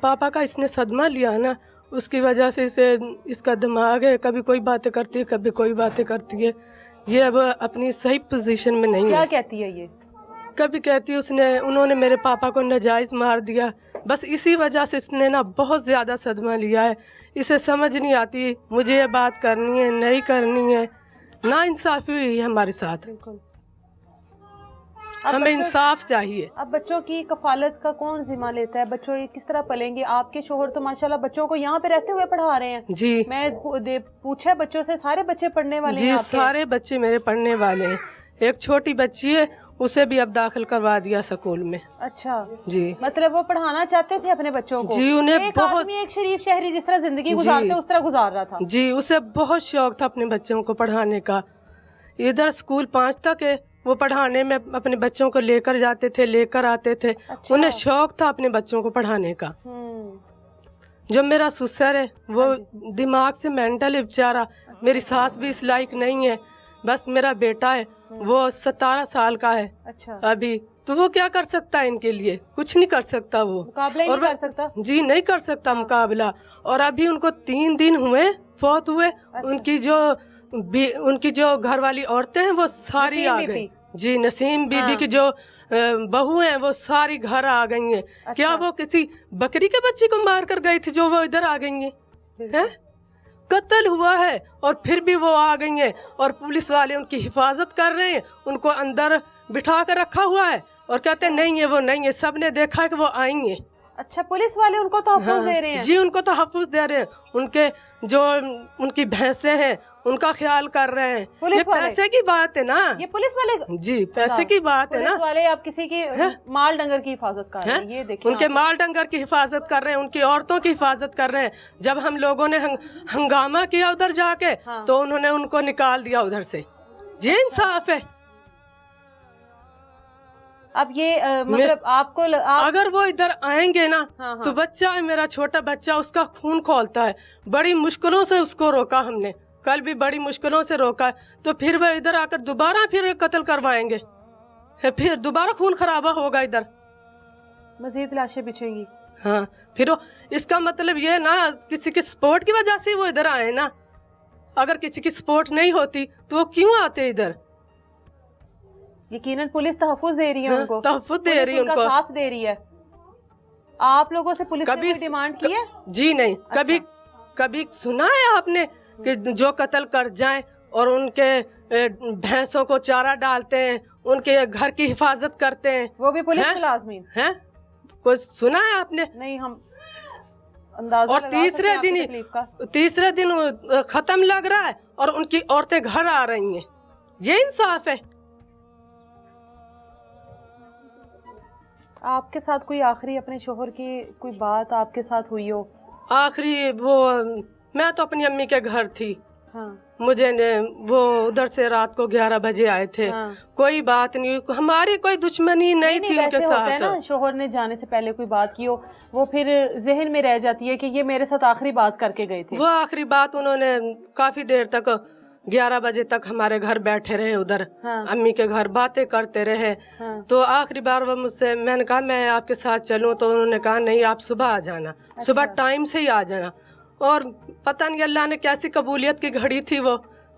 [SPEAKER 7] पापा का इसने सदमा लिया ना, उसकी वजह से इसे, इसका दिमाग है, कभी कोई बातें करती है, कभी कोई बातें करती है। ये अब अपनी सही पोजीशन में नहीं
[SPEAKER 1] क्या
[SPEAKER 7] है।
[SPEAKER 1] कहती है ये?
[SPEAKER 7] कभी कहती है उन्होंने मेरे पापा को नाजायज मार दिया। बस इसी वजह से इसने ना बहुत ज़्यादा सदमा लिया है। इसे समझ नहीं आती मुझे ये बात करनी है नहीं करनी है। ना इंसाफी हुई है हमारे साथ।
[SPEAKER 1] बिल्कुल।
[SPEAKER 7] हमें इंसाफ चाहिए।
[SPEAKER 1] अब बच्चों की कफालत का कौन जिम्मा लेता है? बच्चों ये किस तरह पलेंगे? आपके शोहर तो माशाल्लाह बच्चों को यहाँ पे रहते हुए पढ़ा रहे हैं।
[SPEAKER 7] जी
[SPEAKER 1] मैं पूछा बच्चों से, सारे बच्चे पढ़ने वाले
[SPEAKER 7] जी
[SPEAKER 1] हैं आपके?
[SPEAKER 7] सारे बच्चे मेरे पढ़ने वाले हैं। एक छोटी बच्ची है, उसे भी अब दाखिल करवा दिया स्कूल में।
[SPEAKER 1] अच्छा
[SPEAKER 7] जी
[SPEAKER 1] मतलब वो पढ़ाना चाहते थे अपने बच्चों को?
[SPEAKER 7] जी उन्हें
[SPEAKER 1] एक
[SPEAKER 7] बहुत,
[SPEAKER 1] आदमी एक शरीफ शहरी जिस तरह जिंदगी गुजारते उस तरह गुजार रहा था।
[SPEAKER 7] जी उसे बहुत शौक था अपने बच्चों को पढ़ाने का। इधर स्कूल 5 तक है, वो पढ़ाने में अपने बच्चों को लेकर जाते थे, लेकर आते थे।
[SPEAKER 1] अच्छा।
[SPEAKER 7] उन्हें शौक था अपने बच्चों को पढ़ाने का। जो मेरा ससुर है वो दिमाग से मेंटल है बेचारा। मेरी सास भी इस लायक नहीं है। बस मेरा बेटा है, वो 17 साल का है
[SPEAKER 1] अच्छा
[SPEAKER 7] अभी। तो वो क्या कर सकता है इनके लिए? कुछ नहीं कर सकता वो।
[SPEAKER 1] मुकाबला ही
[SPEAKER 7] और
[SPEAKER 1] नहीं कर सकता?
[SPEAKER 7] जी नहीं कर सकता मुकाबला। और अभी उनको 3 दिन हुए फौत हुए। उनकी जो घर वाली औरतें हैं वो सारी
[SPEAKER 1] नसीम
[SPEAKER 7] आ
[SPEAKER 1] बीबी?
[SPEAKER 7] गई। जी नसीम बीबी की जो बहू हैं वो सारी घर आ गई हैं। क्या वो किसी बकरी के बच्चे को मार कर गई थी जो वो इधर आ गई हैं? कत्ल हुआ है और फिर भी वो आ गई हैं। और पुलिस वाले उनकी हिफाजत कर रहे हैं, उनको अंदर बिठा कर रखा हुआ है और कहते हैं नहीं है वो नहीं है। सबने देखा है कि वो आएंगे।
[SPEAKER 1] अच्छा पुलिस वाले उनको तहफ़्फ़ुज़ दे रहे हैं?
[SPEAKER 7] जी उनको तहफ़्फ़ुज़ दे रहे हैं। उनके जो उनकी भैंसें हैं उनका ख्याल कर रहे हैं। ये पैसे की बात है ना।
[SPEAKER 1] ये पुलिस वाले?
[SPEAKER 7] जी पैसे की बात है ना।
[SPEAKER 1] पुलिस वाले आप किसी की माल डंगर की हिफाजत कर रहे हैं? ये देखिए
[SPEAKER 7] उनके माल डंगर की हिफाजत कर रहे हैं, उनकी औरतों की हिफाजत कर रहे हैं। जब हम लोगों ने हंगामा किया उधर जाके तो उन्होंने उनको निकाल दिया उधर से। ये इंसाफ है?
[SPEAKER 1] अब ये मतलब आपको
[SPEAKER 7] अगर वो इधर आएंगे ना तो बच्चा है मेरा छोटा बच्चा, उसका खून खौलता है। बड़ी मुश्किलों से उसको रोका हमने, कल भी बड़ी मुश्किलों से रोका। तो फिर वो इधर आकर दोबारा फिर कत्ल करवाएंगे, फिर दोबारा खून खराबा होगा इधर,
[SPEAKER 1] मजीद लाशें बिछेंगी।
[SPEAKER 7] हाँ फिर इसका मतलब ये ना किसी की सपोर्ट की वजह से वो इधर आए ना। अगर किसी की सपोर्ट नहीं होती तो वो क्यों आते इधर?
[SPEAKER 1] यकीनन पुलिस तहफ़्फ़ुज़ दे रही है उनको,
[SPEAKER 7] तहफ़्फ़ुज़ दे रही है
[SPEAKER 1] उनका
[SPEAKER 7] उनको,
[SPEAKER 1] साथ दे रही है। आप लोगों से पुलिस ने कोई डिमांड की है?
[SPEAKER 7] जी नहीं। कभी कभी सुना है आपने कि जो कत्ल कर जाएं और उनके भैंसों को चारा डालते हैं, उनके घर की हिफाजत करते हैं,
[SPEAKER 1] वो भी पुलिस मुलाज़मीन
[SPEAKER 7] हैं? कुछ सुना है आपने?
[SPEAKER 1] नहीं, हम अंदाजा
[SPEAKER 7] और तीसरे दिन खत्म लग रहा है और उनकी औरतें घर आ रही हैं। ये इंसाफ है?
[SPEAKER 1] आपके साथ कोई आखिरी अपने शोहर की कोई बात आपके साथ हुई हो?
[SPEAKER 7] आखिरी वो मैं तो अपनी अम्मी के घर थी।
[SPEAKER 1] हाँ।
[SPEAKER 7] मुझे वो उधर से रात को 11 बजे आए थे।
[SPEAKER 1] हाँ।
[SPEAKER 7] कोई बात नहीं, हमारी कोई दुश्मनी नहीं थी उनके साथ।
[SPEAKER 1] है ना, शोहर ने जाने से पहले कोई बात की हो, वो फिर जहन में रह जाती है कि ये मेरे साथ आखिरी बात करके गए थे।
[SPEAKER 7] वो आखिरी बात उन्होंने काफी देर तक 11 बजे तक हमारे घर बैठे रहे उधर। हाँ। अम्मी के घर बातें करते रहे। हाँ। तो आखिरी बार वो मुझसे, मैंने कहा मैं आपके साथ चलूं, तो उन्होंने कहा नहीं आप सुबह आ जाना। अच्छा। सुबह टाइम से ही आ जाना। और पता नहीं अल्लाह ने कैसी कबूलियत की घड़ी थी वो,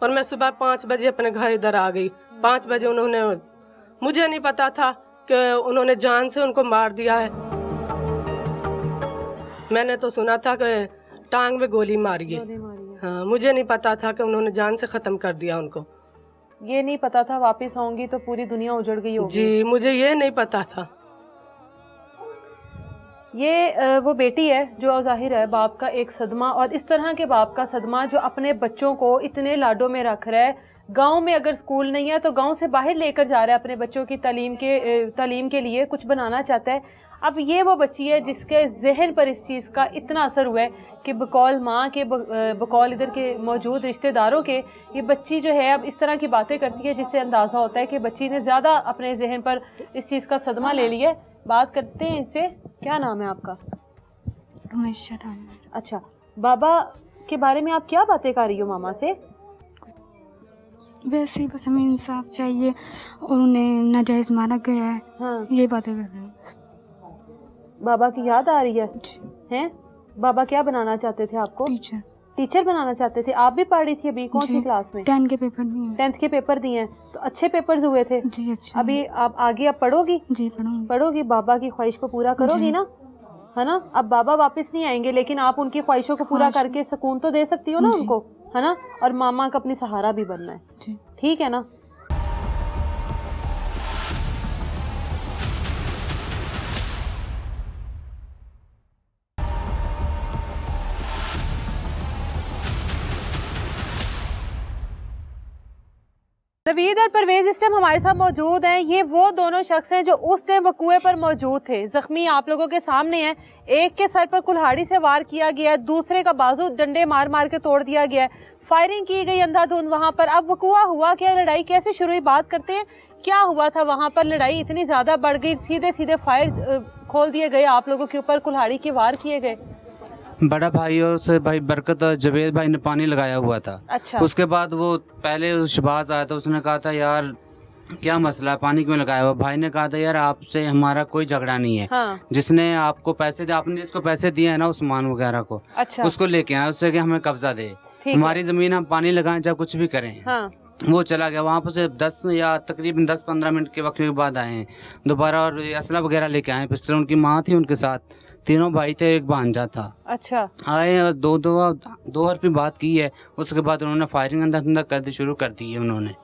[SPEAKER 7] और मैं सुबह 5 बजे अपने घर इधर आ गई। 5 बजे उन्होंने, मुझे नहीं पता था कि उन्होंने जान से उनको मार दिया है। मैंने तो सुना था कि टांग में गोली मारी है। हाँ, मुझे नहीं पता था कि उन्होंने जान से खत्म कर दिया उनको।
[SPEAKER 1] ये नहीं पता था वापस आऊंगी तो पूरी दुनिया उजड़ गई होगी।
[SPEAKER 7] जी मुझे ये नहीं पता था।
[SPEAKER 1] ये वो बेटी है जो जाहिर है बाप का एक सदमा, और इस तरह के बाप का सदमा जो अपने बच्चों को इतने लाडों में रख रहा है। गांव में अगर स्कूल नहीं है तो गांव से बाहर लेकर जा रहा है अपने बच्चों की तालीम के लिए, कुछ बनाना चाहता है। अब ये वो बच्ची है जिसके जहन पर इस चीज़ का इतना असर हुआ है कि बकौल माँ के बकौल इधर के मौजूद रिश्तेदारों के, ये बच्ची जो है अब इस तरह की बातें करती है जिससे अंदाज़ा होता है कि बच्ची ने ज़्यादा अपने जहन पर इस चीज़ का सदमा ले लिया। बात करते हैं इससे। क्या नाम है आपका?
[SPEAKER 6] रमेश रानी।
[SPEAKER 1] अच्छा, बाबा के बारे में आप क्या बातें कर रही हो मामा से?
[SPEAKER 6] वैसे ही बस हमें इंसाफ चाहिए और उन्हें नाजायज मारा गया है।
[SPEAKER 1] हाँ,
[SPEAKER 6] ये बातें कर रहे हैं।
[SPEAKER 1] बाबा की याद आ रही है? हैं? बाबा क्या बनाना चाहते थे आपको?
[SPEAKER 6] टीचर।
[SPEAKER 1] टीचर बनाना चाहते थे। आप भी पढ़ रही थी अभी? कौन सी क्लास में?
[SPEAKER 6] 10 के पेपर दिए।
[SPEAKER 1] 10th के पेपर दिए हैं, तो अच्छे पेपर्स हुए थे
[SPEAKER 6] जी। अच्छा।
[SPEAKER 1] अभी आप आगे अब पढ़ोगी?
[SPEAKER 6] जी पढ़ूंगी।
[SPEAKER 1] पढ़ोगी, बाबा की ख्वाहिश को पूरा करोगी ना, है ना? अब बाबा वापस नहीं आएंगे लेकिन आप उनकी ख्वाहिशों को पूरा करके सुकून तो दे सकती हो ना उनको, है ना? और मामा का अपनी सहारा भी बनना है, ठीक है ना? नवीद और परवेज इस टाइम हमारे साथ मौजूद हैं। ये वो दोनों शख्स हैं जो उस टाइम वकूए पर मौजूद थे। जख्मी आप लोगों के सामने हैं। एक के सर पर कुल्हाड़ी से वार किया गया है, दूसरे का बाजू डंडे मार मार के तोड़ दिया गया है, फायरिंग की गई अंधाधुंध वहाँ पर। अब वकूआ हुआ क्या, लड़ाई कैसे शुरू हुई, बात करते हैं। क्या हुआ था वहाँ पर? लड़ाई इतनी ज़्यादा बढ़ गई, सीधे सीधे फायर खोल दिए गए आप लोगों के ऊपर, कुल्हाड़ी के वार किए गए।
[SPEAKER 8] बड़ा भाई और से भाई बरकत और जवेद भाई ने पानी लगाया हुआ था।
[SPEAKER 1] अच्छा।
[SPEAKER 8] उसके बाद वो पहले शबाज आया था, उसने कहा था यार क्या मसला है, पानी क्यों लगाया हुआ? भाई ने कहा था यार आपसे हमारा कोई झगड़ा नहीं है।
[SPEAKER 1] हाँ।
[SPEAKER 8] जिसने आपको पैसे दिए, आपने जिसको पैसे दिए हैं ना उस्मान वगैरह को,
[SPEAKER 1] अच्छा।
[SPEAKER 8] उसको लेके आए, उससे कि हमें कब्जा दे, हमारी जमीन हम पानी लगाएं चाहे कुछ भी करें।
[SPEAKER 1] हाँ।
[SPEAKER 8] वो चला गया वहाँ पर से 10 या तकरीबन 10-15 मिनट के वक्त के बाद आए हैं दोबारा, और असला वगैरह लेके आए। पिस्टल उनकी माँ थी उनके साथ, तीनों भाई थे, एक भांजा था।
[SPEAKER 1] अच्छा।
[SPEAKER 8] आए दो हरफी बात की है, उसके बाद उन्होंने फायरिंग अंदर कर दी, शुरू कर दी है। उन्होंने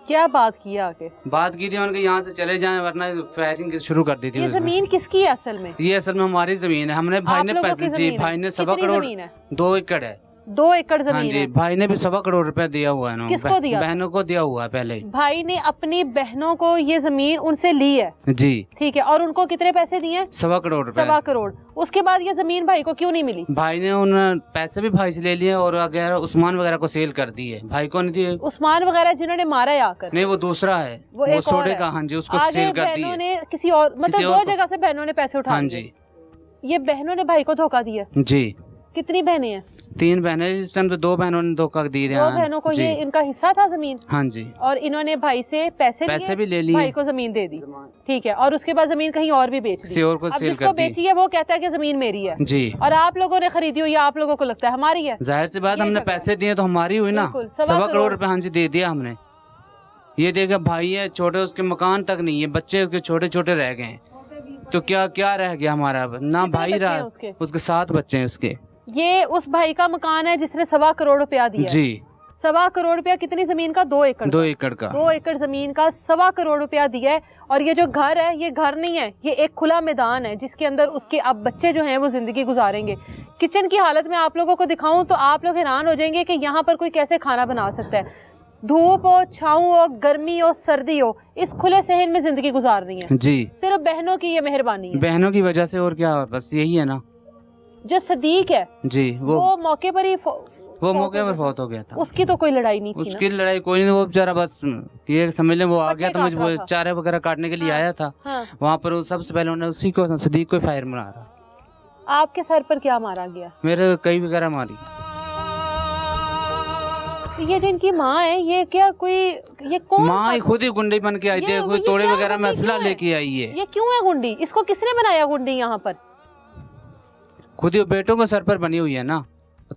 [SPEAKER 1] क्या बात की आके?
[SPEAKER 8] बात की थी उनके यहाँ से चले जाएं वरना फायरिंग शुरू कर दी थी।
[SPEAKER 1] ये जमीन किसकी है असल में?
[SPEAKER 8] ये असल में हमारी जमीन है। हमने भाई ने पैसे जी, भाई ने 1.25 करोड़, 2 एकड़ है।
[SPEAKER 1] 2 एकड़ जमीन
[SPEAKER 8] हाँ जी,
[SPEAKER 1] है।
[SPEAKER 8] भाई ने भी 1.25 करोड़ रुपया दिया हुआ है।
[SPEAKER 1] किसको दिया?
[SPEAKER 8] बहनों को दिया हुआ है पहले।
[SPEAKER 1] भाई ने अपनी बहनों को ये जमीन उनसे ली है?
[SPEAKER 8] जी।
[SPEAKER 1] ठीक है, और उनको कितने पैसे दिए?
[SPEAKER 8] 1.25 करोड़ रुपए।
[SPEAKER 1] 1.25 करोड़। उसके बाद ये जमीन भाई को क्यों नहीं मिली?
[SPEAKER 8] भाई ने उन पैसे भी भाई से ले लिए और अगर उस्मान वगैरह को सेल कर दी है, भाई को नहीं दिए।
[SPEAKER 1] उस्मान वगैरह जिन्होंने मारा है आकर?
[SPEAKER 8] नहीं, वो दूसरा है,
[SPEAKER 1] वो एक और
[SPEAKER 8] सोडे
[SPEAKER 1] है।
[SPEAKER 8] का। हाँ जी, उसको
[SPEAKER 1] आगे
[SPEAKER 8] सेल कर दी
[SPEAKER 1] बहनों
[SPEAKER 8] है।
[SPEAKER 1] ने किसी और, मतलब 2 जगह से बहनों ने पैसे उठा
[SPEAKER 8] हाँ
[SPEAKER 1] लिए।
[SPEAKER 8] जी।
[SPEAKER 1] ये बहनों ने भाई को धोखा दिया?
[SPEAKER 8] जी।
[SPEAKER 1] कितनी बहनें हैं?
[SPEAKER 8] 3 बहनें। इस टाइम तो 2 बहनों ने धोखा दी है।
[SPEAKER 1] 2 बहनों को ये इनका हिस्सा था जमीन?
[SPEAKER 8] हाँ जी।
[SPEAKER 1] और इन्होंने भाई से पैसे
[SPEAKER 8] भी ले लिए,
[SPEAKER 1] भाई को जमीन दे दी। ठीक है, और उसके बाद जमीन कहीं और भी बेच दी।
[SPEAKER 8] किसी और को
[SPEAKER 1] अब
[SPEAKER 8] सेल
[SPEAKER 1] जिसको
[SPEAKER 8] कर दी।
[SPEAKER 1] बेची है वो कहता है कि जमीन मेरी है
[SPEAKER 8] जी,
[SPEAKER 1] और आप लोगों ने खरीदी हुई, आप लोगों को लगता है हमारी है।
[SPEAKER 8] जाहिर सी बात,
[SPEAKER 1] ये
[SPEAKER 8] हमने
[SPEAKER 1] झगड़ा
[SPEAKER 8] पैसे दिए तो हमारी हुई ना।
[SPEAKER 1] बिल्कुल,
[SPEAKER 8] 1.25 करोड़ रुपए हाँ जी दे दिया हमने। ये देखा भाई है छोटे, उसके मकान तक नहीं है, बच्चे उसके छोटे छोटे रह गए हैं, तो क्या क्या रह गया हमारा? ना
[SPEAKER 1] कितने
[SPEAKER 8] भाई
[SPEAKER 1] बच्चे हैं
[SPEAKER 8] रहा,
[SPEAKER 1] उसके?
[SPEAKER 8] उसके 7 बच्चे हैं उसके।
[SPEAKER 1] ये उस भाई का मकान है जिसने 1.25 करोड़ रुपया दिया।
[SPEAKER 8] जी।
[SPEAKER 1] 1.25 करोड़ रुपया कितनी जमीन का? 2 एकड़।
[SPEAKER 8] 2 एकड़ का।
[SPEAKER 1] 2 एकड़ जमीन का 1.25 करोड़ रुपया दिया है। और ये जो घर है ये घर नहीं है, ये एक खुला मैदान है जिसके अंदर उसके अब बच्चे जो हैं वो जिंदगी गुजारेंगे। किचन की हालत में आप लोगों को दिखाऊं तो आप लोग हैरान हो जाएंगे कि यहाँ पर कोई कैसे खाना बना सकता है। धूप हो, छाँव हो, गर्मी हो, सर्दी हो, इस खुले सहन में जिंदगी गुजारनी है।
[SPEAKER 8] जी।
[SPEAKER 1] सिर्फ बहनों की ये मेहरबानी है,
[SPEAKER 8] बहनों की वजह से, और क्या, बस यही है ना।
[SPEAKER 1] जो सदीक है
[SPEAKER 8] जी,
[SPEAKER 1] वो मौके पर ही
[SPEAKER 8] वो मौके पर फौत हो गया था।
[SPEAKER 1] उसकी तो कोई लड़ाई नहीं थी
[SPEAKER 8] उसकी लड़ाई कोई नहीं, वो बेचारा बस ये समझ लें वो आ गया था, मुझे
[SPEAKER 1] था।
[SPEAKER 8] चारे वगैरह काटने के लिए आया था।
[SPEAKER 1] हाँ।
[SPEAKER 8] वहाँ पर सबसे पहले उन्होंने उसी को, सदीक को फायर मारा।
[SPEAKER 1] आपके सर पर क्या मारा गया?
[SPEAKER 8] मेरे कई वगैरह मारी।
[SPEAKER 1] ये जो इनकी माँ है, ये क्या कोई, ये कौन?
[SPEAKER 8] माँ खुद ही गुंडी बन के आई थी, कोई तोड़े
[SPEAKER 1] क्या
[SPEAKER 8] वगैरह में
[SPEAKER 1] गुंडी
[SPEAKER 8] असला
[SPEAKER 1] क्यों है?
[SPEAKER 8] लेके आई है।
[SPEAKER 1] ये क्यों है गुंडी? इसको किसने बनाया गुंडी यहाँ पर?
[SPEAKER 8] खुद ही बेटों के सर पर बनी हुई है ना।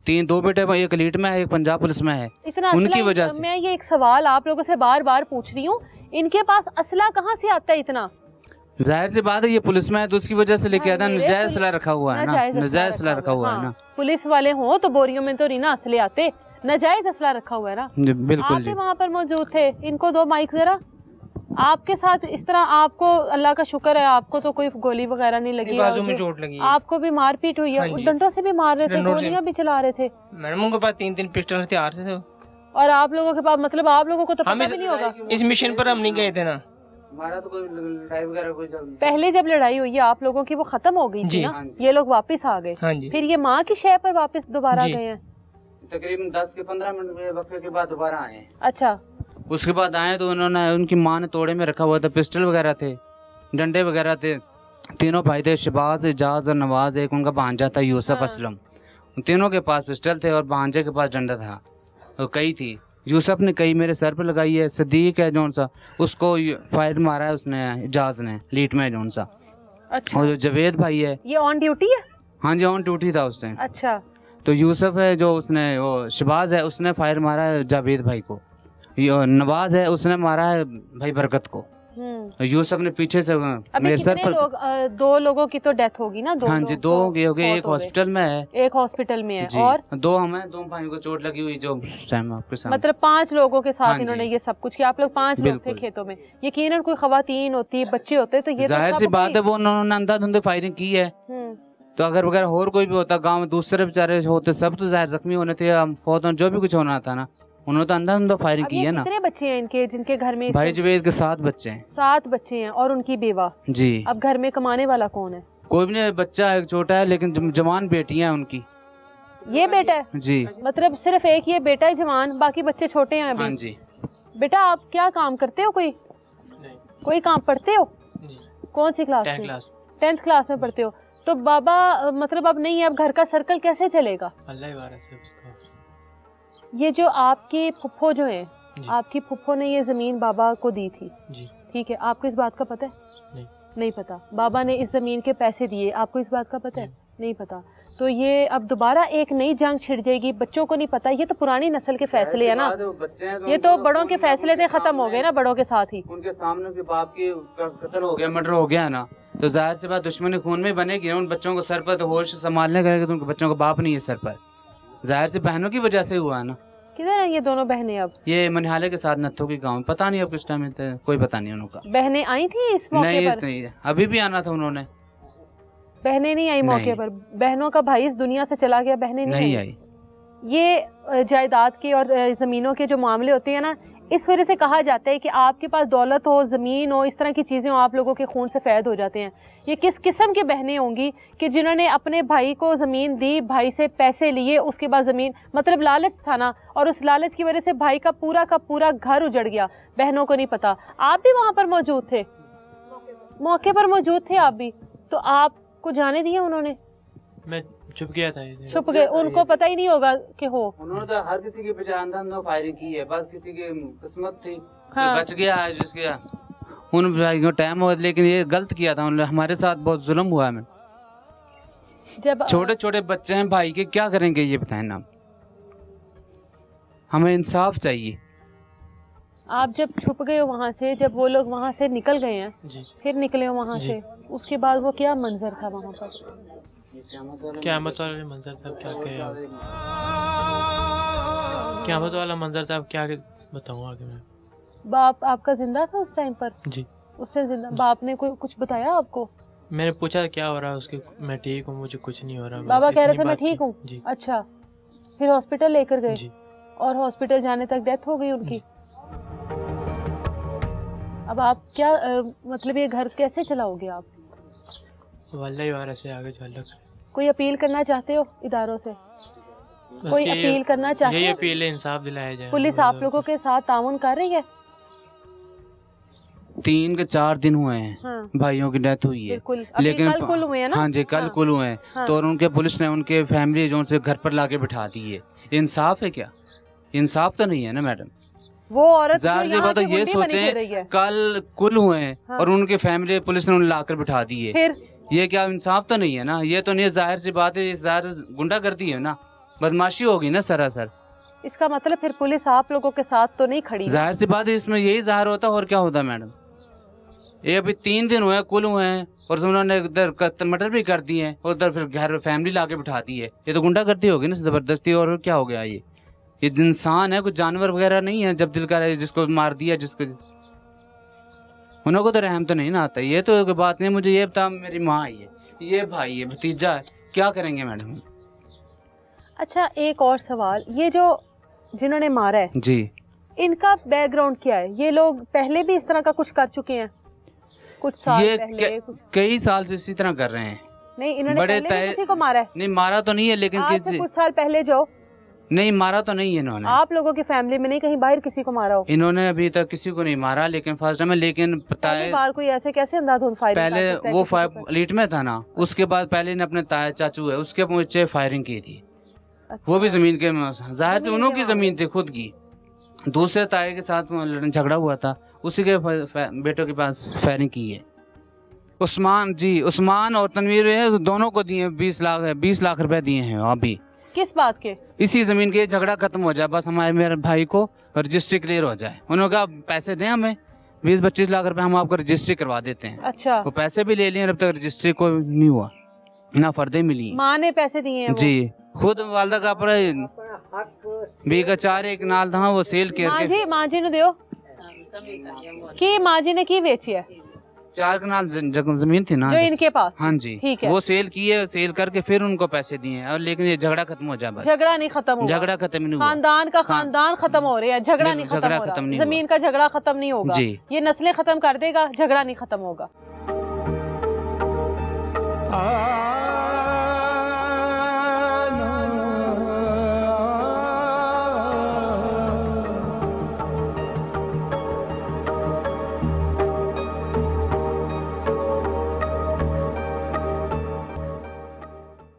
[SPEAKER 8] 2 बेटे, एक लीड में है, एक पंजाब पुलिस में है।
[SPEAKER 1] इतना
[SPEAKER 8] उनकी
[SPEAKER 1] असला
[SPEAKER 8] वजह से।
[SPEAKER 1] मैं ये एक सवाल आप लोगों से बार बार पूछ रही हूँ, इनके पास असला कहाँ से आता है इतना?
[SPEAKER 8] जाहिर सी बात है ये पुलिस में है तो उसकी वजह से लेके आता है।
[SPEAKER 1] मेरे
[SPEAKER 8] नजायज
[SPEAKER 1] कोई-
[SPEAKER 8] असला रखा हुआ है ना, नजायज असला रखा हुआ है ना।
[SPEAKER 1] पुलिस वाले हों तो बोरियों में तो नहीं ना असले आते, नजायज असला रखा हुआ है ना।
[SPEAKER 8] जी, बिल्कुल
[SPEAKER 1] आप
[SPEAKER 8] जी।
[SPEAKER 1] भी वहाँ पर मौजूद थे। इनको दो माइक जरा। आपके साथ इस तरह, आपको अल्लाह का शुक्र है आपको तो कोई गोली वगैरह नहीं लगी,
[SPEAKER 9] बाजू में चोट लगी है।
[SPEAKER 1] आपको भी मारपीट हुई है?
[SPEAKER 9] हाँ जी।
[SPEAKER 1] डंडों से भी मार रहे थे,
[SPEAKER 9] डंडों से।
[SPEAKER 1] गोलियां भी चला रहे थे,
[SPEAKER 9] मैडम उनके पास 3 पिस्टल हथियार से सब।
[SPEAKER 1] और आप लोगों के पास, मतलब आप लोगों को तो
[SPEAKER 9] हम
[SPEAKER 1] पता भी नहीं होगा।
[SPEAKER 9] इस मिशन पर हम नहीं गए थे ना।
[SPEAKER 8] हमारा तो कोई लड़ाई वगैरह कोई चल
[SPEAKER 1] पहले जब लड़ाई हुई है आप लोगों की, वो खत्म हो गई थी
[SPEAKER 9] जी।
[SPEAKER 1] ना,
[SPEAKER 8] हाँ जी।
[SPEAKER 1] ये लोग वापस आ गए,
[SPEAKER 9] हाँ जी।
[SPEAKER 1] फिर ये माँ की शय पर वापस दोबारा
[SPEAKER 9] जी।
[SPEAKER 1] गए हैं।
[SPEAKER 8] तकरीबन 10 के 15 मिनट के वक्त के बाद दोबारा आए हैं।
[SPEAKER 1] अच्छा,
[SPEAKER 8] उसके बाद आए तो उन्होंने, उनकी माँ ने तोड़े में रखा हुआ था, पिस्टल वगैरह थे, डंडे वगैरह थे। तीनों भाई थे, शहबाज, एजाज और नवाज। एक उनका भांजा था यूसुफ असलम। उन तीनों के पास पिस्टल थे और भांजे के पास डंडा था। तो कई थी, यूसुफ ने कई मेरे सर पर लगाई है। सदीक है जौन सा, उसको फायर मारा है उसने, एजाज ने लीट में जौन सा।
[SPEAKER 1] अच्छा,
[SPEAKER 8] और जो जवेद भाई है,
[SPEAKER 1] ये ऑन ड्यूटी है?
[SPEAKER 8] हाँ जी ऑन ड्यूटी था उस टाइम।
[SPEAKER 1] अच्छा,
[SPEAKER 8] तो यूसुफ है जो, उसने, वो शहबाज है, उसने फायर मारा है जावेद भाई को। ये नवाज है, उसने मारा है भाई बरकत को। यूसुफ ने पीछे से
[SPEAKER 1] अभी
[SPEAKER 8] मेरे सर
[SPEAKER 1] कितने
[SPEAKER 8] पर।
[SPEAKER 1] लोग, 2 लोगों की तो डेथ होगी ना? 2
[SPEAKER 8] हाँ जी, 2 हो गए,
[SPEAKER 1] मौत
[SPEAKER 8] एक
[SPEAKER 1] हो गए।
[SPEAKER 8] हॉस्पिटल में है,
[SPEAKER 1] एक हॉस्पिटल में है,
[SPEAKER 8] जी।
[SPEAKER 1] और
[SPEAKER 8] 2 हमें, 2 भाइयों को चोट लगी हुई जो उस टाइम आपके सामने।
[SPEAKER 1] मतलब 5 लोगों के साथ
[SPEAKER 8] हाँ जी।
[SPEAKER 1] इन्होंने ये सब कुछ किया। आप लोग 5 लोग थे
[SPEAKER 8] बिल्कुल।
[SPEAKER 1] खेतों में, यकीनन कोई खवातीन होती, बच्चे होते, तो ये
[SPEAKER 8] जाहिर
[SPEAKER 1] तो
[SPEAKER 8] सी
[SPEAKER 1] सब
[SPEAKER 8] बात
[SPEAKER 1] कोई-
[SPEAKER 8] है, वो उन्होंने अंधाधुंधे फायरिंग की है। तो अगर वगैरह और कोई भी होता गांव में, दूसरे बेचारे होते, सब तो जाहिर जख्मी होने थे, हम फौत होने, जो भी कुछ होना था ना, उन्होंने तो अंधाधुंधा फायरिंग
[SPEAKER 1] अब
[SPEAKER 8] की
[SPEAKER 1] ये
[SPEAKER 8] है ना।
[SPEAKER 1] कितने बच्चे हैं इनके, जिनके घर में
[SPEAKER 8] भाई जवेद के 7 बच्चे हैं
[SPEAKER 1] 7 बच्चे हैं और उनकी बेवा?
[SPEAKER 8] जी।
[SPEAKER 1] अब घर में कमाने वाला कौन है?
[SPEAKER 8] कोई भी नहीं, बच्चा एक छोटा है, लेकिन जवान बेटियां हैं उनकी।
[SPEAKER 1] ये बेटा है?
[SPEAKER 8] जी।
[SPEAKER 1] मतलब सिर्फ एक ये बेटा है जवान, बाकी बच्चे छोटे हैं
[SPEAKER 8] हाँ
[SPEAKER 1] अभी?
[SPEAKER 8] जी।
[SPEAKER 1] बेटा आप क्या काम करते हो? कोई काम पढ़ते हो? कौन सी क्लास में? 10th क्लास में पढ़ते हो? तो बाबा मतलब अब नहीं है, अब घर का सर्कल कैसे चलेगा?
[SPEAKER 9] अल्लाह ही वारिस है उसका।
[SPEAKER 1] ये जो आपके फुफ्फो जो हैं, आपकी फुफ्फो ने ये जमीन बाबा को दी थी,
[SPEAKER 9] जी।
[SPEAKER 1] ठीक है, आपको इस बात का पता है? नहीं पता। बाबा ने इस जमीन के पैसे दिए, आपको इस बात का पता है? नहीं पता। तो ये अब दोबारा एक नई जंग छिड़ जाएगी, बच्चों को नहीं पता। ये तो पुरानी नस्ल के फैसले है ना, ये तो बड़ों के फैसले थे, खत्म हो गए ना बड़ों के साथ ही।
[SPEAKER 8] उनके सामने भी बाप की कत्ल हो गया, मर्डर हो गया ना, तो जाहिर सी बात दुश्मनी खून में बनेगी ना। उन बच्चों को सर पर तो होश संभालने का, तो उनके बच्चों को बाप नहीं है सर पर, जाहिर से बहनों की वजह से हुआ है ना।
[SPEAKER 1] किधर है ये दोनों बहनें? अब
[SPEAKER 8] ये मनिहाले के साथ नत्थों की गाँव, पता नहीं अब किस टाइम में, कोई पता नहीं उनका।
[SPEAKER 1] बहनें आई थी इस मौके
[SPEAKER 8] नहीं,
[SPEAKER 1] पर?
[SPEAKER 8] नहीं, अभी भी आना था उन्होंने।
[SPEAKER 1] बहनें नहीं आई मौके पर? बहनों का भाई इस दुनिया से चला गया, बहनें नहीं आई। ये जायदाद के और ज़मीनों के जो मामले होते हैं ना, इस वजह से कहा जाता है कि आपके पास दौलत हो, ज़मीन हो, इस तरह की चीज़ें हो, आप लोगों के खून से फैद हो जाते हैं। ये किस किस्म की बहनें होंगी कि जिन्होंने अपने भाई को ज़मीन दी, भाई से पैसे लिए, उसके बाद ज़मीन, मतलब लालच था ना, और उस लालच की वजह से भाई का पूरा घर उजड़ गया। बहनों को नहीं पता। आप भी वहाँ पर मौजूद थे, मौके पर मौजूद थे आप भी, तो आपको जाने दिया उन्होंने?
[SPEAKER 9] मैं छुप गया था।
[SPEAKER 1] छुप गए, उनको पता ही नहीं होगा कि हो।
[SPEAKER 8] उन्होंने तो हर किसी के पीछे अंधाधुंध फायरिंग की है, बस किसी की किस्मत थी
[SPEAKER 1] हाँ।
[SPEAKER 8] तो बच गया है, जिसके उन भाई को टाइम हुआ, लेकिन ये गलत किया था उन्होंने, हमारे साथ बहुत जुल्म हुआ है।
[SPEAKER 1] जब
[SPEAKER 8] छोटे छोटे बच्चे हैं भाई के, क्या करेंगे ये बताएं ना, हमें इंसाफ चाहिए।
[SPEAKER 1] आप जब छुप गए हो वहाँ से, जब वो लोग वहाँ से निकल गए हैं,
[SPEAKER 9] जी।
[SPEAKER 1] फिर निकले हो वहाँ से, उसके बाद वो क्या मंजर था वहाँ पर?
[SPEAKER 9] क़यामत वाला मंजर था, क्या करें आप। क़यामत वाला मंजर था, अब क्या बताऊँ आगे मैं।
[SPEAKER 1] बाप आपका जिंदा था उस टाइम पर?
[SPEAKER 9] जी।
[SPEAKER 1] उस टाइम जिंदा। बाप ने कोई कुछ बताया आपको?
[SPEAKER 9] मैंने पूछा क्या हो रहा है उसके, मैं ठीक हूँ, मुझे कुछ नहीं हो रहा।
[SPEAKER 1] बाबा कह रहे
[SPEAKER 9] इतनी
[SPEAKER 1] थे मैं
[SPEAKER 9] बात
[SPEAKER 1] ठीक
[SPEAKER 9] की।
[SPEAKER 1] हूँ।
[SPEAKER 9] जी।
[SPEAKER 1] अच्छा, फिर हॉस्पिटल लेकर गए?
[SPEAKER 9] जी।
[SPEAKER 1] और हॉस्पिटल जाने तक डेथ हो गई उनकी? अब आप क्या मतलब ये घर कैसे चलाओगे आप?
[SPEAKER 9] वल्लाही वारिस से आगे जो अल्लाह करे।
[SPEAKER 1] कोई अपील करना चाहते हो इदारों से?
[SPEAKER 9] बस
[SPEAKER 1] कोई
[SPEAKER 9] यही-
[SPEAKER 1] अपील करना चाहते
[SPEAKER 9] यही
[SPEAKER 1] हो?
[SPEAKER 9] अपील है, इंसाफ दिलाया जाए।
[SPEAKER 1] पुलिस आप लोगों के साथ ताउन कर रही है?
[SPEAKER 8] 3 के 4 दिन हुए हैं,
[SPEAKER 1] हाँ।
[SPEAKER 8] भाइयों की डेथ हुई है,
[SPEAKER 1] बिल्कुल। अभी कल कुल हुए हैं ना?
[SPEAKER 8] हाँ जी, कल
[SPEAKER 1] हाँ।
[SPEAKER 8] कुल हुए हैं।
[SPEAKER 1] हाँ।
[SPEAKER 8] तो और उनके पुलिस ने उनके फैमिली जो उनसे घर पर लाके बिठा दी है। इंसाफ है क्या? इंसाफ तो नहीं है ना मैडम।
[SPEAKER 1] वो औरत जो
[SPEAKER 8] जाहिर सी
[SPEAKER 1] यहाँ
[SPEAKER 8] बात है,
[SPEAKER 1] की
[SPEAKER 8] ये
[SPEAKER 1] गुंडी बनी फिर रही
[SPEAKER 8] सोचें
[SPEAKER 1] है।
[SPEAKER 8] कल कुल हुए हैं
[SPEAKER 1] हाँ।
[SPEAKER 8] और उनके फैमिली पुलिस ने उन्हें लाकर बिठा दी है,
[SPEAKER 1] फिर
[SPEAKER 8] ये क्या इंसाफ तो नहीं है ना। ये तो नहीं, जाहिर सी बात है, ये जाहिर गुंडागर्दी है ना, बदमाशी होगी ना सरासर।
[SPEAKER 1] इसका मतलब फिर पुलिस आप लोगों के साथ तो नहीं खड़ी?
[SPEAKER 8] जाहिर सी बात है, इसमें यही जाहिर होता है, और क्या होता है मैडम। ये अभी 3 दिन हुए हैं, कुल हुए हैं, और उन्होंने इधर मर्डर भी कर दिए हैं, उधर फिर घर फैमिली लाके बिठा दी है। ये तो गुंडागर्दी होगी ना जबरदस्ती, और क्या हो गया। ये इंसान है, कुछ जानवर वगैरह नहीं है, जब दिल करे जिसको मार दिया, जिसको उनको तो रहम तो नहीं ना आता। ये तो कोई बात नहीं, मुझे ये बता, मेरी माँ आई है, ये भाई है, भतीजा है, क्या करेंगे मैडम?
[SPEAKER 1] अच्छा एक और सवाल, ये जो जिन्होंने मारा है
[SPEAKER 8] जी,
[SPEAKER 1] इनका बैकग्राउंड क्या है? ये लोग पहले भी इस तरह का कुछ कर चुके हैं? कुछ साल
[SPEAKER 8] ये
[SPEAKER 1] पहले कुछ?
[SPEAKER 8] कई साल से इसी तरह कर रहे हैं।
[SPEAKER 1] नहीं, इन्होंने
[SPEAKER 8] बड़े
[SPEAKER 1] पहले भी
[SPEAKER 8] तय-
[SPEAKER 1] किसी को मारा है?
[SPEAKER 8] नहीं मारा तो नहीं है, लेकिन
[SPEAKER 1] आज से
[SPEAKER 8] किसी
[SPEAKER 1] कुछ साल पहले जो
[SPEAKER 8] नहीं मारा तो नहीं है इन्होंने।
[SPEAKER 1] आप लोगों की फैमिली में नहीं कहीं बाहर किसी को मारा हो?
[SPEAKER 8] इन्होंने अभी तक किसी को नहीं मारा, लेकिन फर्स्ट टाइम है। लेकिन पता
[SPEAKER 1] पहली
[SPEAKER 8] है
[SPEAKER 1] बार कोई ऐसे कैसे अंधाधुंध फायरिंग कर
[SPEAKER 8] पहले
[SPEAKER 1] सकता है
[SPEAKER 8] वो
[SPEAKER 1] किसी के ऊपर?
[SPEAKER 8] लीट में था ना, उसके बाद पहले ने अपने ताया चाचू है उसके पीछे फायरिंग की थी।
[SPEAKER 1] अच्छा।
[SPEAKER 8] वो भी जमीन के जाहिर थी,
[SPEAKER 1] जमीन
[SPEAKER 8] उन्हों
[SPEAKER 1] के
[SPEAKER 8] की
[SPEAKER 1] मामले।
[SPEAKER 8] जमीन थी खुद की। दूसरे ताए के साथ झगड़ा हुआ था, उसी के बेटों के पास फायरिंग की है। उस्मान जी, उस्मान और तनवीर है, दोनों को दिए 20 लाख रुपए दिए हैं अभी।
[SPEAKER 1] किस बात के?
[SPEAKER 8] इसी जमीन के झगड़ा खत्म हो जाए बस, हमारे मेरे भाई को रजिस्ट्री क्लियर हो जाए। उन्होंने कहा पैसे दें हमें 20-25 लाख रुपए, हम आपको रजिस्ट्री करवा देते हैं।
[SPEAKER 1] अच्छा,
[SPEAKER 8] वो पैसे भी ले लिए, अब तक रजिस्ट्री को नहीं हुआ, ना फर्दे मिली।
[SPEAKER 1] माँ ने पैसे दिए हैं वो?
[SPEAKER 8] जी, खुद वालदा का बीघा 4 एक नाल था, वो सेल करके
[SPEAKER 1] माँ जी ने दियो कि माँ जी ने की बेची है
[SPEAKER 8] 4 कनाल जमीन थी ना
[SPEAKER 1] जो इनके पास?
[SPEAKER 8] हाँ जी,
[SPEAKER 1] ठीक है।
[SPEAKER 8] वो सेल की है, सेल करके फिर उनको पैसे दिए हैं। और लेकिन ये झगड़ा खत्म हो जाए बस।
[SPEAKER 1] झगड़ा नहीं खत्म होगा?
[SPEAKER 8] झगड़ा खत्म नहीं हुआ।
[SPEAKER 1] खानदान का खानदान खत्म हो रहा है, झगड़ा नहीं खत्म
[SPEAKER 8] झगड़ा
[SPEAKER 1] हो
[SPEAKER 8] खत्म
[SPEAKER 1] रहा,
[SPEAKER 8] नहीं
[SPEAKER 1] जमीन का झगड़ा खत्म नहीं होगा।
[SPEAKER 8] जी।
[SPEAKER 1] ये नस्लें खत्म कर देगा, झगड़ा नहीं खत्म होगा।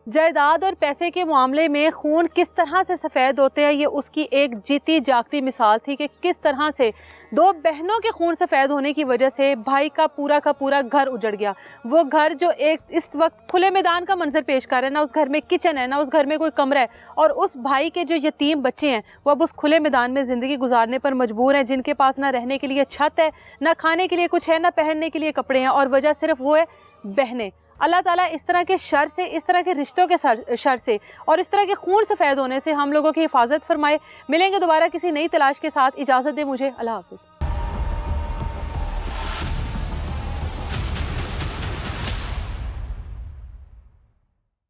[SPEAKER 1] जायदाद और पैसे के मामले में खून किस तरह से सफ़ेद होते हैं, ये उसकी एक जीती जागती मिसाल थी कि किस तरह से 2 बहनों के खून सफ़ेद होने की वजह से भाई का पूरा घर उजड़ गया। वो घर जो एक इस वक्त खुले मैदान का मंजर पेश कर रहा है, ना उस घर में किचन है, ना उस घर में कोई कमरा है, और उस भाई के जो यतीम बच्चे हैं वो अब उस खुले मैदान में ज़िंदगी गुजारने पर मजबूर हैं, जिनके पास ना रहने के लिए छत है, ना खाने के लिए कुछ है, ना पहनने के लिए कपड़े हैं, और वजह सिर्फ वो है बहनें। अल्लाह ताला इस तरह के शर से, इस तरह के रिश्तों के शर से और इस तरह के खून सफ़ेद होने से हम लोगों की हिफाजत फरमाए। मिलेंगे दोबारा किसी नई तलाश के साथ। इजाज़त दे मुझे, अल्लाह हाफ़िज़।